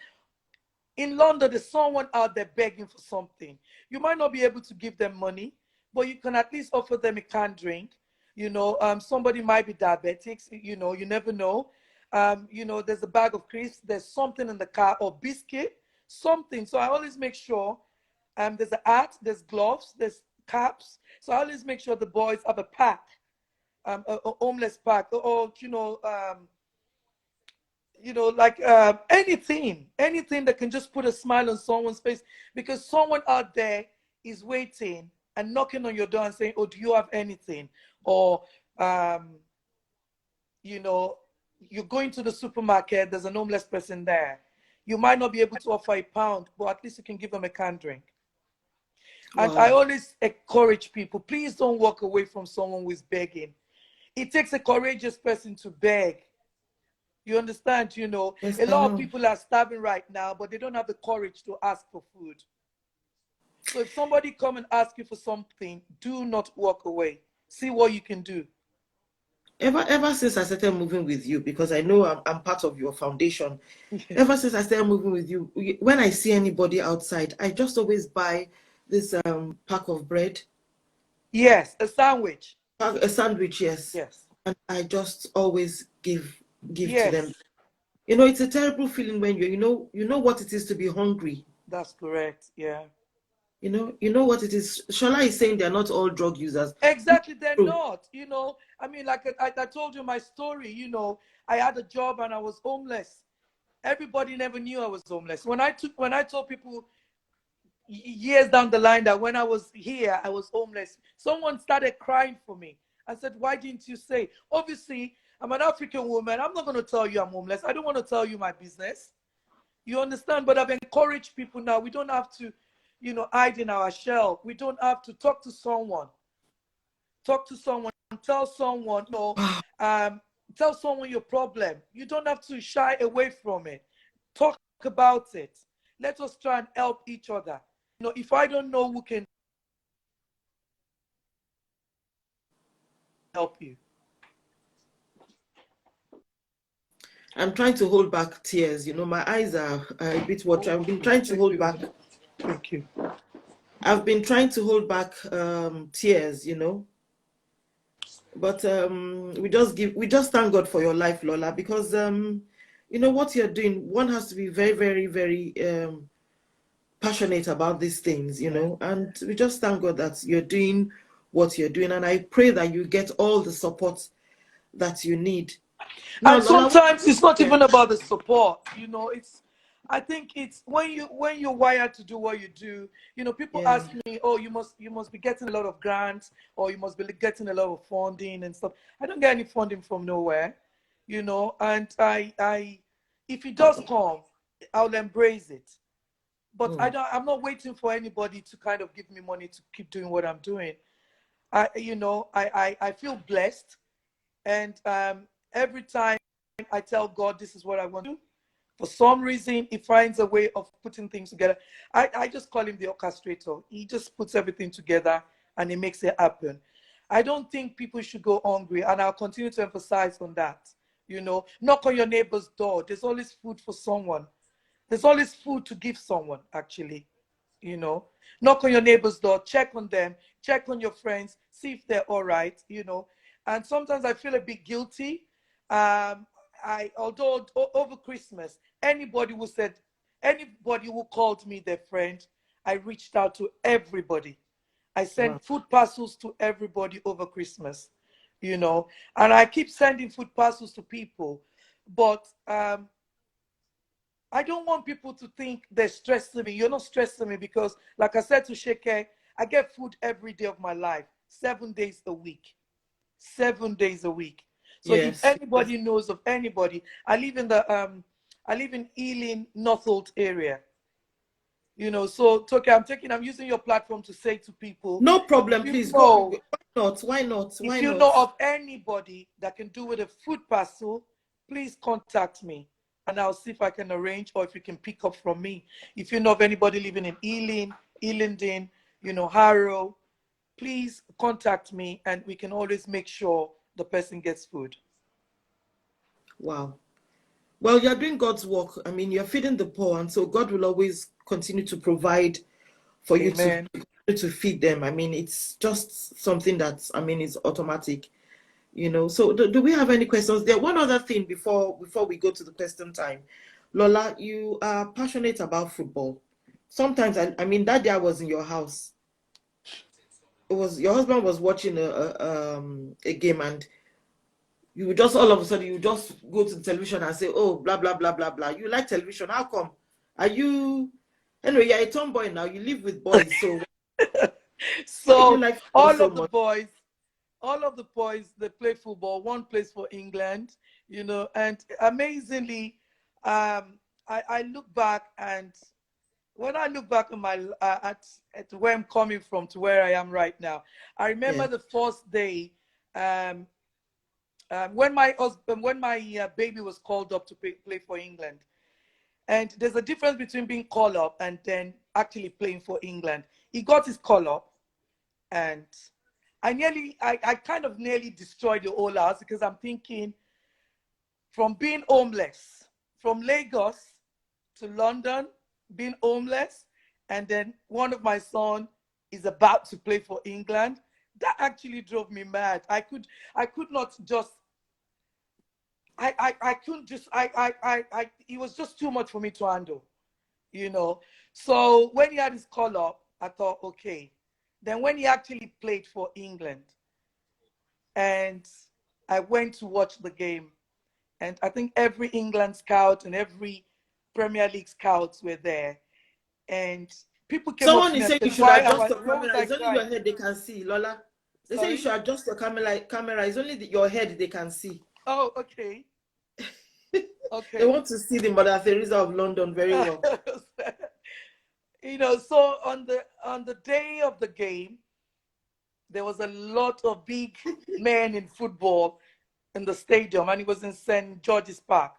Speaker 2: in London, there's someone out there begging for something. You might not be able to give them money, but you can at least offer them a canned drink. Somebody might be diabetic. You never know. There's a bag of crisps. There's something in the car or biscuit, something. So I always make sure there's a hat, there's gloves, there's caps. So I always make sure the boys have a pack, a homeless pack, or like anything that can just put a smile on someone's face, because someone out there is waiting and knocking on your door and saying, oh, do you have anything? Or um you know you're going to the supermarket, there's an homeless person there. You might not be able to offer a pound, but at least you can give them a canned drink. And I
Speaker 1: Wow.
Speaker 2: always encourage people, please don't walk away from someone who is begging. It takes a courageous person to beg. You understand?
Speaker 1: Yes,
Speaker 2: A
Speaker 1: I
Speaker 2: lot of
Speaker 1: know.
Speaker 2: people are starving right now, but they don't have the courage to ask for food. So if somebody come and ask you for something, do not walk away. See what you can do.
Speaker 1: ever since I started moving with you, because I know I'm part of your foundation. Ever since I started moving with you, when I see anybody outside, I just always buy this pack of bread.
Speaker 2: Yes, a sandwich.
Speaker 1: A sandwich, yes.
Speaker 2: Yes.
Speaker 1: And I just always give to them.
Speaker 2: Yes,
Speaker 1: You know, it's a terrible feeling when you know what it is to be hungry.
Speaker 2: that's correct. Yeah.
Speaker 1: You know what it is. Shola is saying they're not all drug users.
Speaker 2: Exactly, they're
Speaker 1: True.
Speaker 2: not. I mean, like I told you my story. I had a job and I was homeless. Everybody never knew I was homeless. When I told people years down the line that when I was here, I was homeless, someone started crying for me. I said, "Why didn't you say?" Obviously, I'm an African woman. I'm not going to tell you I'm homeless. I don't want to tell you my business. You understand? But I've encouraged people now. We don't have to, hide in our shell. We don't have to talk to someone. Talk to someone. Tell someone, tell someone your problem. You don't have to shy away from it. Talk about it. Let us try and help each other. If I don't know who can help you.
Speaker 1: I'm trying to hold back tears. My eyes are a bit watery. I've been trying to hold back.
Speaker 2: Thank you.
Speaker 1: I've been trying to hold back tears. But we just thank God for your life, Lola, because what you're doing. One has to be very, very, very passionate about these things, and we just thank God that you're doing what you're doing, and I pray that you get all the support that you need. Now,
Speaker 2: And
Speaker 1: Lola,
Speaker 2: sometimes it's not
Speaker 1: yeah,
Speaker 2: even about the support. I think it's when you're wired to do what you do. People
Speaker 1: yeah,
Speaker 2: ask me, "Oh, you must be getting a lot of grants, or you must be getting a lot of funding and stuff." I don't get any funding from nowhere, And I if it does come, I'll embrace it. But
Speaker 1: mm,
Speaker 2: I'm not waiting for anybody to kind of give me money to keep doing what I'm doing. I feel blessed, and every time I tell God this is what I want to do, for some reason He finds a way of putting things together. I just call Him the orchestrator. He just puts everything together and He makes it happen. I don't think people should go hungry, and I'll continue to emphasize on that. Knock on your neighbor's door. There's always food for someone. There's always food to give someone, actually. Knock on your neighbor's door, check on them, check on your friends, see if they're all right. And sometimes I feel a bit guilty. Although over Christmas, anybody who called me their friend, I reached out to everybody. I
Speaker 1: wow,
Speaker 2: sent food parcels to everybody over Christmas, and I keep sending food parcels to people, but I don't want people to think they're stressing me. You're not stressing me because, like I said to Sheke, I get food every day of my life, 7 days a week. 7 days a week. So if
Speaker 1: yes, yes.
Speaker 2: anybody knows of anybody, I live in Ealing, Northolt area. So Toke, I'm using your platform to say to people,
Speaker 1: No
Speaker 2: if
Speaker 1: problem,
Speaker 2: you
Speaker 1: please go.
Speaker 2: know
Speaker 1: Why not? Why not?
Speaker 2: if
Speaker 1: Why
Speaker 2: you
Speaker 1: not?
Speaker 2: know of anybody that can do with a food parcel, please contact me and I'll see if I can arrange or if you can pick up from me. If you know of anybody living in Ealing, Ealington, Harrow, please contact me and we can always make sure the person gets food.
Speaker 1: Wow. Well, you're doing God's work. I mean, you're feeding the poor, and so God will always continue to provide for you
Speaker 2: Amen.
Speaker 1: to feed them. I mean, it's just something that, I mean, it's automatic. So do we have any questions? There one other thing before we go to the question time. Lola, you are passionate about football. Sometimes I mean, that day I was in your house. It was your husband was watching a game, and you just all of a sudden you just go to the television and say, oh, blah blah blah blah blah. You like television? How come? Are you anyway? You're a tomboy now. You live with boys, so why do you
Speaker 2: So
Speaker 1: like football
Speaker 2: all
Speaker 1: so
Speaker 2: of the
Speaker 1: much?
Speaker 2: boys, they play football. One plays for England, and amazingly, I look back, and when I look back on my at where I'm coming from to where I am right now, I remember
Speaker 1: Yeah,
Speaker 2: the first day um, when my husband, when my baby was called up to play for England. And there's a difference between being called up and then actually playing for England. He got his call up, and I kind of nearly destroyed the whole house because I'm thinking from being homeless, from Lagos to London, being homeless, and then one of my son is about to play for England. That actually drove me mad. I could not just I couldn't just it was just too much for me to handle, you know. So when he had his call up, I thought, okay. Then when he actually played for England, and I went to watch the game, and I think every England scout and every Premier League scouts were there, and people came up
Speaker 1: Someone
Speaker 2: to me
Speaker 1: is
Speaker 2: and
Speaker 1: saying you
Speaker 2: said,
Speaker 1: should
Speaker 2: "Why am
Speaker 1: adjust
Speaker 2: I?
Speaker 1: your
Speaker 2: Why was
Speaker 1: camera.
Speaker 2: I
Speaker 1: It's only your
Speaker 2: crying?"
Speaker 1: head they can see, Lola. They say you
Speaker 2: Sorry.
Speaker 1: should adjust your camera. It's only your head they can see.
Speaker 2: Oh, okay,
Speaker 1: They
Speaker 2: okay.
Speaker 1: want to see the Mother Teresa of London very well.
Speaker 2: You know, so on the day of the game, there was a lot of big men in football in the stadium, and it was in St. George's Park,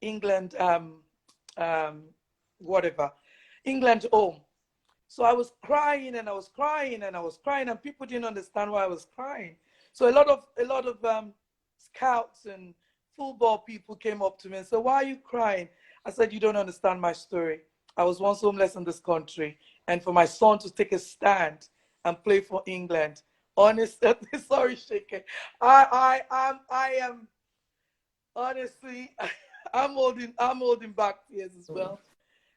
Speaker 2: England, um, whatever, England home. So I was crying and I was crying and I was crying, and people didn't understand why I was crying. So a lot of scouts and football people came up to me and said, "Why are you crying?" I said, "You don't understand my story. I was once homeless in this country, and for my son to take a stand and play for England, honestly, sorry, Shake. I am honestly, I'm holding back tears as well."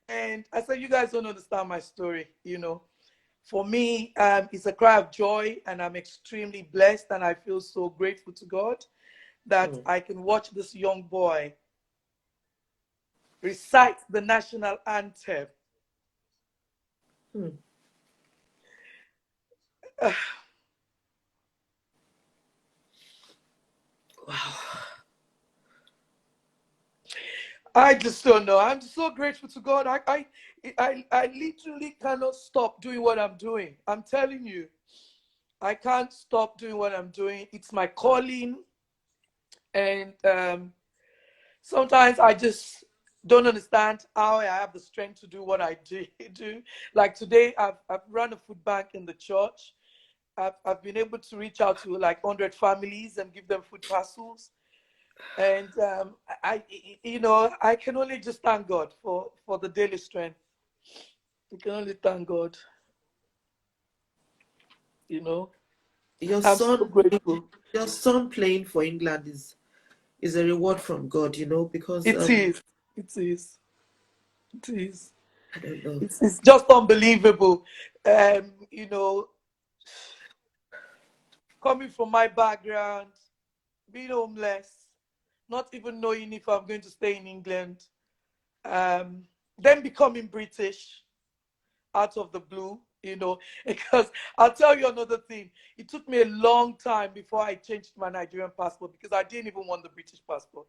Speaker 2: And I said, "You guys don't understand my story, you know. For me, it's a cry of joy, and I'm extremely blessed, and I feel so grateful to God that
Speaker 1: Mm.
Speaker 2: I can watch this young boy recite the national anthem."
Speaker 1: Mm. Wow.
Speaker 2: I just don't know. I'm so grateful to God. I literally cannot stop doing what I'm doing. I'm telling you, I can't stop doing what I'm doing. It's my calling, and sometimes I just don't understand how I have the strength to do what I do. Like today, I've run a food bank in the church. I've been able to reach out to like 100 families and give them food parcels. And you know, I can only just thank God for the daily strength. I can only thank God, you know.
Speaker 1: Your
Speaker 2: I'm so
Speaker 1: son,
Speaker 2: grateful.
Speaker 1: your son playing for England is a reward from God, because
Speaker 2: It is. It is. It is.
Speaker 1: I don't know.
Speaker 2: It's just unbelievable. You know, coming from my background, being homeless, not even knowing if I'm going to stay in England, um, then becoming British out of the blue, you know, because I'll tell you another thing. It took me a long time before I changed my Nigerian passport because I didn't even want the British passport.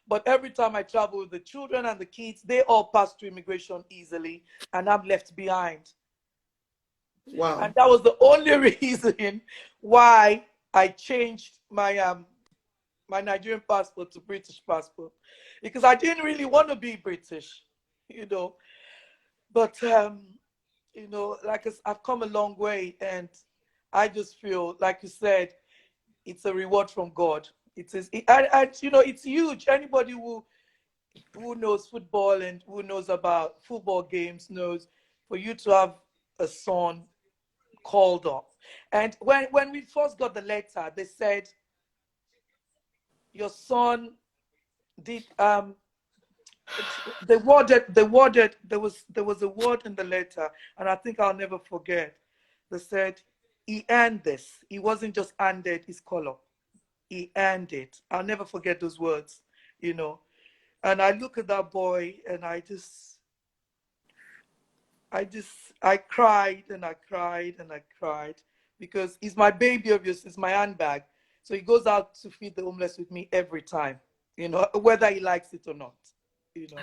Speaker 2: But every time I travel with the children and the kids, they all pass through immigration easily, and I'm left behind. And
Speaker 1: Wow.
Speaker 2: that was the only reason why I changed my Nigerian passport to British passport, because I didn't really want to be British, you know. But you know, like I've come a long way, and I just feel like you said, it's a reward from God. It is, and you know, it's huge. Anybody who knows football and who knows about football games knows for you to have a son called up. And when we first got the letter, they said your son did the worded there was a word in the letter, and I think I'll never forget. They said he earned this. He wasn't just handed his color. He earned it. I'll never forget those words, you know. And I look at that boy and I cried and I cried and I cried because he's my baby, obviously, it's my handbag. So he goes out to feed the homeless with me every time, you know, whether he likes it or not, you know.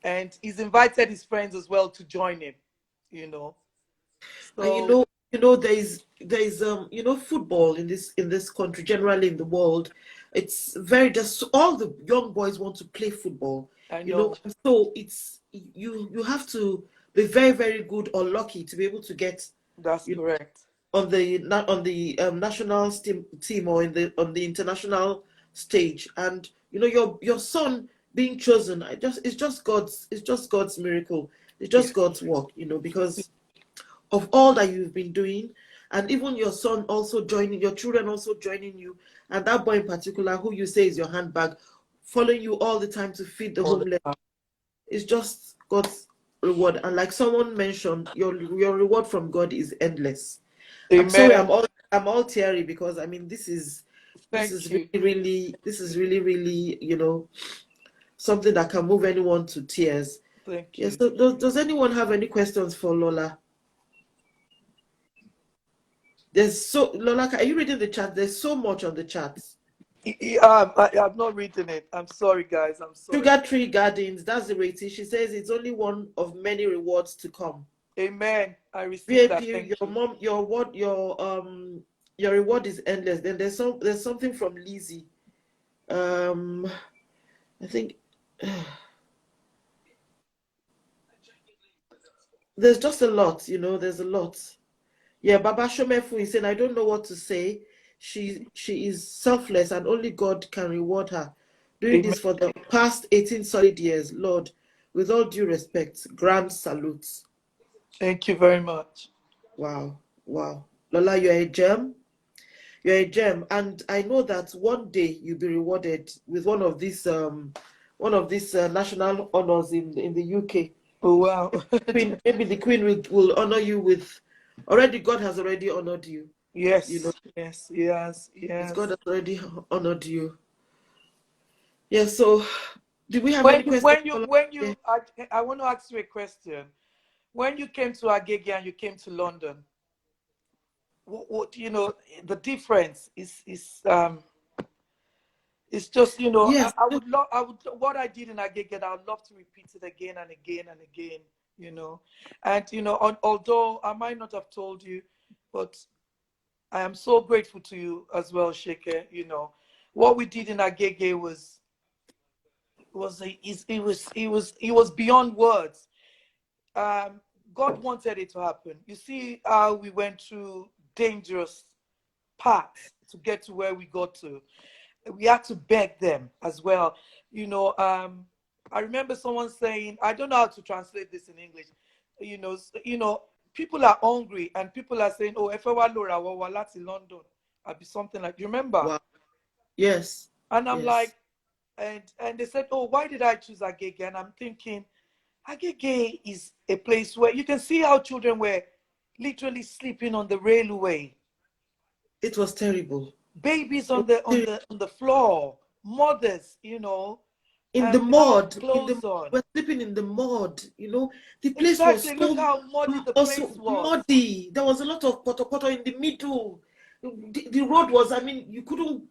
Speaker 2: And he's invited his friends as well to join him, you know.
Speaker 1: And
Speaker 2: So
Speaker 1: there is football in this country, generally in the world. It's very just all the young boys want to play football,
Speaker 2: I know
Speaker 1: and so it's you have to be very, very good or lucky to be able to get
Speaker 2: that's
Speaker 1: you know
Speaker 2: correct.
Speaker 1: on the national team or on the international stage, and your son being chosen. It's just God's miracle. It's just
Speaker 2: Yes.
Speaker 1: God's work, because of all that you've been doing, and even your son also joining, your children also joining you, and that boy in particular, who you say is your handbag, following you all the time to feed the
Speaker 2: All the
Speaker 1: homeless.
Speaker 2: time.
Speaker 1: It's just God's reward. And like someone mentioned, your reward from God is endless. I'm sorry,
Speaker 2: Amen.
Speaker 1: I'm all teary, because I mean this is
Speaker 2: Thank you.
Speaker 1: really really, something that can move anyone to tears.
Speaker 2: Thank
Speaker 1: Yes.
Speaker 2: you.
Speaker 1: So does anyone have any questions for Lola? Lola, are you reading the chat? There's so much on the chat.
Speaker 2: I'm not reading it. I'm sorry, guys. I'm sorry.
Speaker 1: Sugar Tree Gardens, that's the rating. She says it's only one of many rewards to come.
Speaker 2: Amen. I received
Speaker 1: VIP,
Speaker 2: that. Thank
Speaker 1: your
Speaker 2: you.
Speaker 1: mom, your reward is endless. Then there's something from Lizzie. I think there's just a lot, there's a lot. Yeah, Baba Shomefu is saying, I don't know what to say. She is selfless, and only God can reward her. Doing
Speaker 2: Amen.
Speaker 1: this for the past 18 solid years. Lord, with all due respect, grand salutes.
Speaker 2: Thank you very much.
Speaker 1: Wow, wow. Lola, you're a gem. You're a gem, and I know that one day you'll be rewarded with one of these national honors in the UK.
Speaker 2: Oh, wow.
Speaker 1: Maybe the Queen will honor you with. Already, God has already honored you.
Speaker 2: Yes. Yes. Yes.
Speaker 1: Yes, God
Speaker 2: Yes.
Speaker 1: has already honored you. Yeah. So, do we have any
Speaker 2: When
Speaker 1: questions?
Speaker 2: when you
Speaker 1: Lola?
Speaker 2: when
Speaker 1: Yeah.
Speaker 2: you I want to ask you a question. When you came to Agege and you came to London, what the difference is it's just
Speaker 1: Yes.
Speaker 2: I would love what I did in Agege, I would love to repeat it again and again and again, and although I might not have told you, but I am so grateful to you as well, Sheke. What we did in Agege was beyond words. God wanted it to happen. You see how we went through dangerous paths to get to where we got to. We had to beg them as well. I remember someone saying, I don't know how to translate this in English. People are hungry and people are saying, "Oh, if I were Laura, well, that's in London." I'd be something like, you remember?
Speaker 1: Wow. Yes.
Speaker 2: And I'm
Speaker 1: Yes.
Speaker 2: like, and they said, "Oh, why did I choose Agege?" And I'm thinking, Agege is a place where you can see how children were literally sleeping on the railway,
Speaker 1: It was terrible.
Speaker 2: babies
Speaker 1: It
Speaker 2: on
Speaker 1: was
Speaker 2: the on
Speaker 1: terrible.
Speaker 2: the on the floor, mothers,
Speaker 1: In the
Speaker 2: without
Speaker 1: mud,
Speaker 2: clothes on.
Speaker 1: we're sleeping in the mud. The place was
Speaker 2: Exactly. Look
Speaker 1: so
Speaker 2: how muddy the place
Speaker 1: also
Speaker 2: was.
Speaker 1: muddy. There was a lot of poto in the middle. The road was, I mean, you couldn't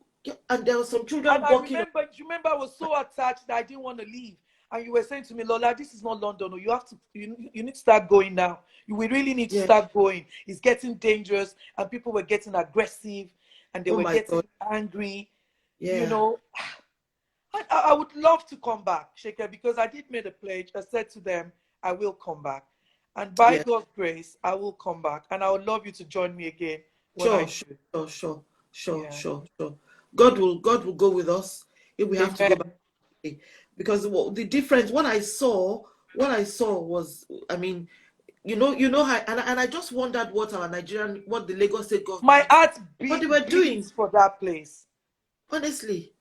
Speaker 1: and there were some
Speaker 2: And
Speaker 1: children walking.
Speaker 2: you remember I was so attached that I didn't want to leave. And you were saying to me, Lola, this is not London. You have to, you need to start going now. We really need to
Speaker 1: Yeah.
Speaker 2: start going. It's getting dangerous, and people were getting aggressive, and they
Speaker 1: Oh
Speaker 2: were
Speaker 1: my
Speaker 2: getting
Speaker 1: God.
Speaker 2: angry. You
Speaker 1: Yeah.
Speaker 2: know, I would love to come back, Shaker, because I did make a pledge. I said to them, I will come back, and by
Speaker 1: Yeah.
Speaker 2: God's grace, I will come back, and I would love you to join me again when I
Speaker 1: Sure,
Speaker 2: do. Yeah.
Speaker 1: sure. God will go with us if we have to go back.
Speaker 2: Amen.
Speaker 1: Because the difference, what I saw was, I mean, how, and I just wondered what the Lagos State
Speaker 2: My
Speaker 1: government,
Speaker 2: heart
Speaker 1: what they were
Speaker 2: bleeds
Speaker 1: doing.
Speaker 2: for that place.
Speaker 1: Honestly,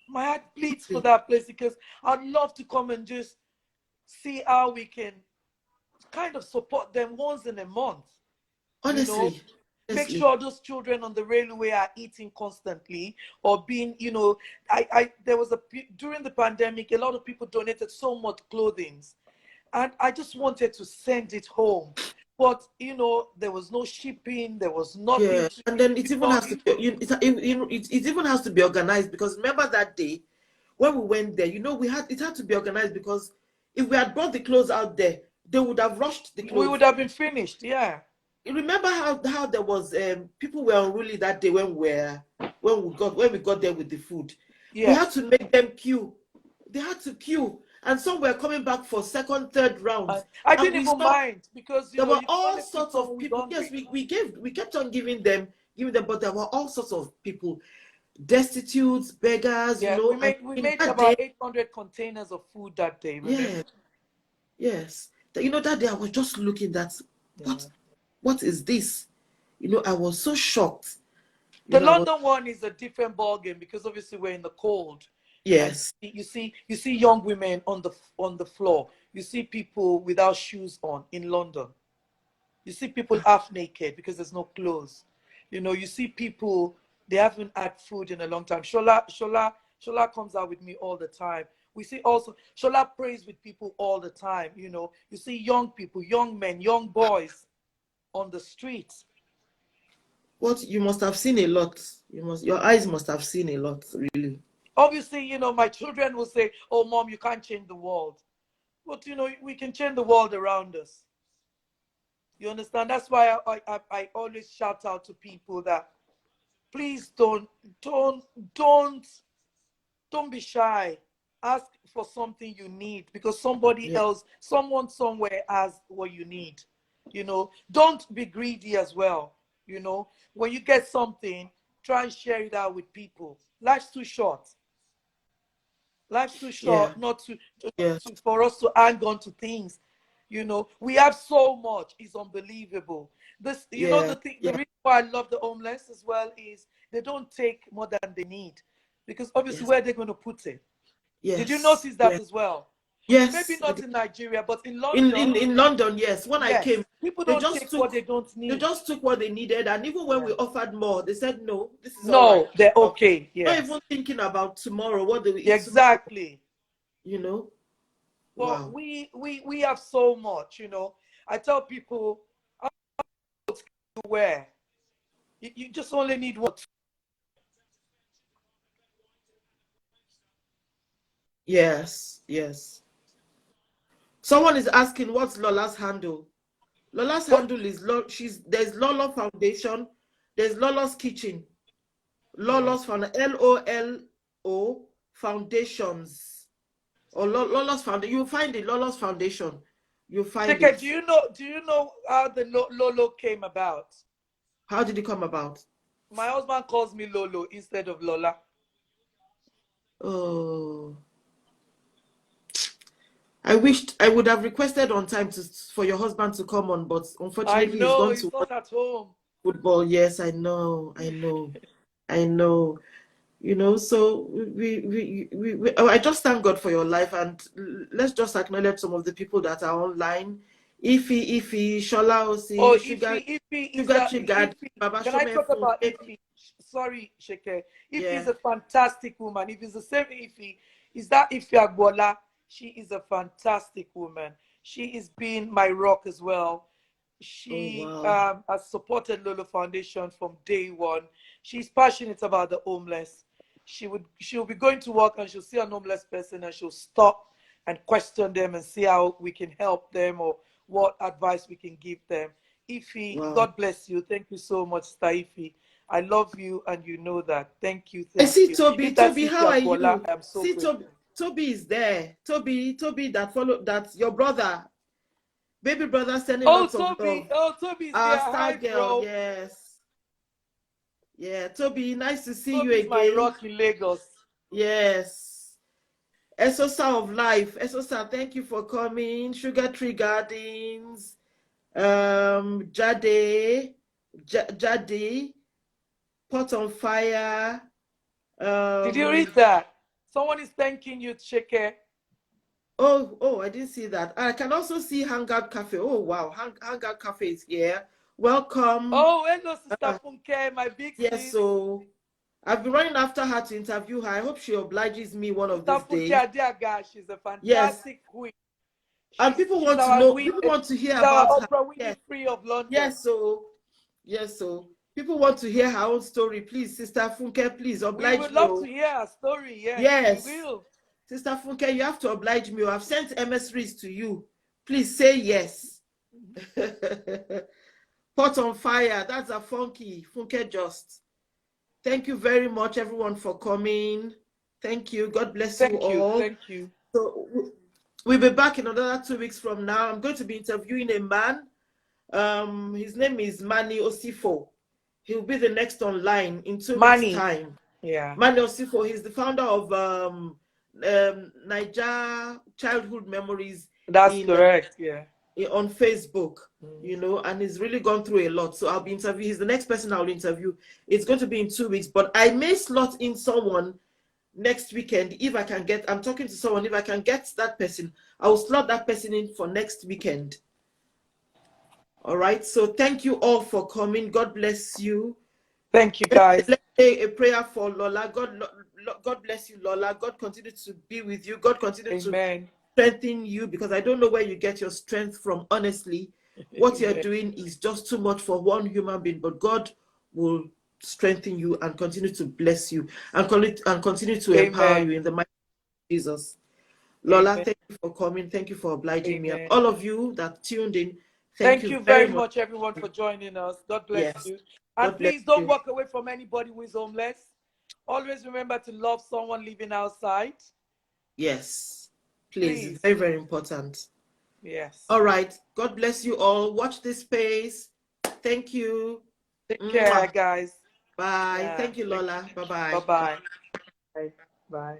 Speaker 2: My heart bleeds for that place because I'd love to come and just see how we can kind of support them once in a month. You know,
Speaker 1: honestly,
Speaker 2: make
Speaker 1: honestly,
Speaker 2: sure those children on the railway are eating constantly or being, I there was during the pandemic, a lot of people donated so much clothing, and I just wanted to send it home. But there was no shipping, there was nothing
Speaker 1: yeah.
Speaker 2: to,
Speaker 1: And then it even has to be, it even has to be organized, because remember that day when we went there, it had to be organized, because if we had brought the clothes out there, they would have rushed the
Speaker 2: we would
Speaker 1: clothes.
Speaker 2: have been finished. Yeah.
Speaker 1: You remember how there was people were unruly that day when we got there with the food. We
Speaker 2: Yes.
Speaker 1: had to make them queue. They had to queue, and some were coming back for second, third rounds.
Speaker 2: I
Speaker 1: And
Speaker 2: didn't
Speaker 1: we
Speaker 2: even
Speaker 1: saw
Speaker 2: mind because
Speaker 1: there were
Speaker 2: you can
Speaker 1: all
Speaker 2: only feed
Speaker 1: sorts
Speaker 2: someone
Speaker 1: of
Speaker 2: who's
Speaker 1: people. Yes,
Speaker 2: hungry.
Speaker 1: we kept on giving them, but there were all sorts of people, destitutes, beggars,
Speaker 2: Yeah,
Speaker 1: and
Speaker 2: we
Speaker 1: in
Speaker 2: made
Speaker 1: that
Speaker 2: about
Speaker 1: day,
Speaker 2: 800 containers of food that day, remember?
Speaker 1: yeah, yes. That day I was just looking at
Speaker 2: Yeah.
Speaker 1: what is this? I was so shocked.
Speaker 2: The
Speaker 1: I was,
Speaker 2: London one is a different ball game because obviously we're in the cold, and
Speaker 1: yes,
Speaker 2: you see young women on the floor. You see people without shoes on in London. You see people half naked because there's no clothes. You see people, they haven't had food in a long time. Shola comes out with me all the time. We see also Shola prays with people all the time. You see young people, young men, young boys on the streets.
Speaker 1: what you must have seen a lot. Your eyes must have seen a lot, really.
Speaker 2: Obviously, my children will say, "Oh, mom, you can't change the world," but we can change the world around us. You understand? That's why I always shout out to people that please don't don't don't be shy. Ask for something you need because somebody
Speaker 1: Yeah,
Speaker 2: else, someone somewhere has what you need. Don't be greedy as well. When you get something, try and share it out with people. Life's too short. Life's too
Speaker 1: yeah,
Speaker 2: short not
Speaker 1: yeah,
Speaker 2: for us to hang on to things. We have so much. It's unbelievable.
Speaker 1: yeah,
Speaker 2: The
Speaker 1: yeah,
Speaker 2: reason why I love the homeless as well is they don't take more than they need because obviously
Speaker 1: yes,
Speaker 2: where they're going to put it. Did you
Speaker 1: yes,
Speaker 2: notice that
Speaker 1: yes,
Speaker 2: as well? Maybe
Speaker 1: yes.
Speaker 2: not in Nigeria, but in
Speaker 1: In,
Speaker 2: London,
Speaker 1: in in London, yes. When I
Speaker 2: yes,
Speaker 1: came,
Speaker 2: people
Speaker 1: they
Speaker 2: don't
Speaker 1: just
Speaker 2: take what
Speaker 1: took
Speaker 2: they don't
Speaker 1: they
Speaker 2: need.
Speaker 1: just took what they needed, and even when
Speaker 2: Yeah.
Speaker 1: we offered more, they said no, this is all right.
Speaker 2: No, they're
Speaker 1: Um,
Speaker 2: okay.
Speaker 1: Not
Speaker 2: Yes,
Speaker 1: even thinking about tomorrow, what they will eat tomorrow.
Speaker 2: exactly.
Speaker 1: You know,
Speaker 2: But
Speaker 1: wow.
Speaker 2: we have so much. I tell people, how much to wear. You just only need what.
Speaker 1: Yes, yes. Someone is asking what's Lola's handle. Lola's
Speaker 2: What?
Speaker 1: handle is there's Lolo Foundation, there's Lolo's Kitchen,
Speaker 2: Yeah.
Speaker 1: Lolo's Foundation, Lolo Foundations, or Lolo's Foundation. You'll find it, Lolo's Foundation. You'll find
Speaker 2: Chike,
Speaker 1: it.
Speaker 2: do you know how the Lolo came about?
Speaker 1: How did it come about?
Speaker 2: My husband calls me Lolo instead of Lola.
Speaker 1: Oh, I wished I would have requested on time for your husband to come on, but
Speaker 2: I
Speaker 1: unfortunately he's
Speaker 2: know
Speaker 1: gone
Speaker 2: he's
Speaker 1: to
Speaker 2: not at home.
Speaker 1: football. Yes, I know. So I just thank God for your life, and let's just acknowledge some of the people that are online. Ify, Shola
Speaker 2: Oh,
Speaker 1: Osi,
Speaker 2: Ify is
Speaker 1: Sugar
Speaker 2: a
Speaker 1: Triggered,
Speaker 2: Ify.
Speaker 1: Baba
Speaker 2: Can I
Speaker 1: Shome
Speaker 2: talk about
Speaker 1: Funke.
Speaker 2: Ify? Sorry, Sheke. Ify is
Speaker 1: Yeah.
Speaker 2: a fantastic woman. If it's the same Ify, is that Ify Agbola? She is a fantastic woman. She is being my rock as well.
Speaker 1: Oh
Speaker 2: She
Speaker 1: wow.
Speaker 2: has supported Lolo Foundation from day one. She's passionate about the homeless. She'll be going to work and she'll see an homeless person and she'll stop and question them and see how we can help them or what advice we can give them. Ify,
Speaker 1: Wow.
Speaker 2: God bless you. Thank you so much, Ify. I love you and you know that. Thank you,
Speaker 1: I
Speaker 2: thank
Speaker 1: see
Speaker 2: you.
Speaker 1: Toby.
Speaker 2: If that's
Speaker 1: Toby,
Speaker 2: Ify
Speaker 1: how are
Speaker 2: Agbola,
Speaker 1: you?
Speaker 2: I am so
Speaker 1: See
Speaker 2: grateful.
Speaker 1: Toby is there. Toby that's your brother, baby brother, sending
Speaker 2: Oh,
Speaker 1: lots of
Speaker 2: Toby.
Speaker 1: love.
Speaker 2: Oh, Toby's
Speaker 1: Our
Speaker 2: here.
Speaker 1: star
Speaker 2: Hi,
Speaker 1: girl,
Speaker 2: bro.
Speaker 1: yes. Yeah, Toby, nice to see you
Speaker 2: Toby's my
Speaker 1: again.
Speaker 2: rock in Lagos.
Speaker 1: Yes. Esosa of Life. Esosa, thank you for coming. Sugar Tree Gardens. Jade. Pot on Fire.
Speaker 2: Did you read
Speaker 1: Um,
Speaker 2: that? Someone is thanking you, Cheke.
Speaker 1: oh, I didn't see that. I can also see Hangout Cafe. Oh, wow. Hangout Cafe is here. Welcome.
Speaker 2: Oh, hello, Sister Funke, my big
Speaker 1: Yes,
Speaker 2: sis.
Speaker 1: so I've been running after her to interview her. I hope she obliges me one of
Speaker 2: Sister
Speaker 1: these
Speaker 2: Funke
Speaker 1: days.
Speaker 2: Adiaga, she's a
Speaker 1: Yes.
Speaker 2: fantastic queen.
Speaker 1: And
Speaker 2: She's
Speaker 1: people
Speaker 2: she's
Speaker 1: want to
Speaker 2: our
Speaker 1: know,
Speaker 2: Queen.
Speaker 1: people want to hear
Speaker 2: She's our
Speaker 1: about her.
Speaker 2: Oprah
Speaker 1: Yes.
Speaker 2: Winfrey of London.
Speaker 1: Yes, so people want to hear her own story. Please, Sister Funke, please
Speaker 2: We
Speaker 1: oblige
Speaker 2: would
Speaker 1: me.
Speaker 2: love
Speaker 1: Oh.
Speaker 2: to hear her story. Yes, we
Speaker 1: Yes.
Speaker 2: will.
Speaker 1: Sister Funke, you have to oblige me. Oh. I've sent emissaries to you. Please say yes. Pot on Fire. That's a Funke just. Thank you very much, everyone, for coming. Thank you. God bless you
Speaker 2: Thank you.
Speaker 1: all.
Speaker 2: Thank you.
Speaker 1: So We'll be back in another 2 weeks from now. I'm going to be interviewing a man. His name is Manny Osifo. He'll be the next online in 2 weeks' time.
Speaker 2: Yeah.
Speaker 1: Manny Osifo, he's the founder of Niger Childhood Memories.
Speaker 2: That's correct, yeah.
Speaker 1: On Facebook, you know, and he's really gone through a lot. So I'll be interviewing. He's the next person I'll interview. It's going to be in 2 weeks, but I may slot in someone next weekend if I can get. I'm talking to someone. If I can get that person, I will slot that person in for next weekend. All right. So thank you all for coming. God bless you.
Speaker 2: Thank you, guys.
Speaker 1: Let's say a prayer for Lola. God bless you, Lola. God continue to be with you. God continue to strengthen you, because I don't know where you get your strength from. Honestly, what you're doing is just too much for one human being, but God will strengthen you and continue to bless you and continue to empower you in the mighty name of Jesus. Lola, thank you for coming. Thank you for obliging me. And all of you that tuned in, thank you very much,
Speaker 2: everyone, for joining us. God bless you. And please don't walk away from anybody who is homeless. Always remember to love someone living outside.
Speaker 1: Yes. Please. Very, very important.
Speaker 2: Yes.
Speaker 1: All right. God bless you all. Watch this space. Thank you.
Speaker 2: Take care, guys.
Speaker 1: Bye. Thank you, Lola. Bye-bye.
Speaker 2: Bye-bye. Bye.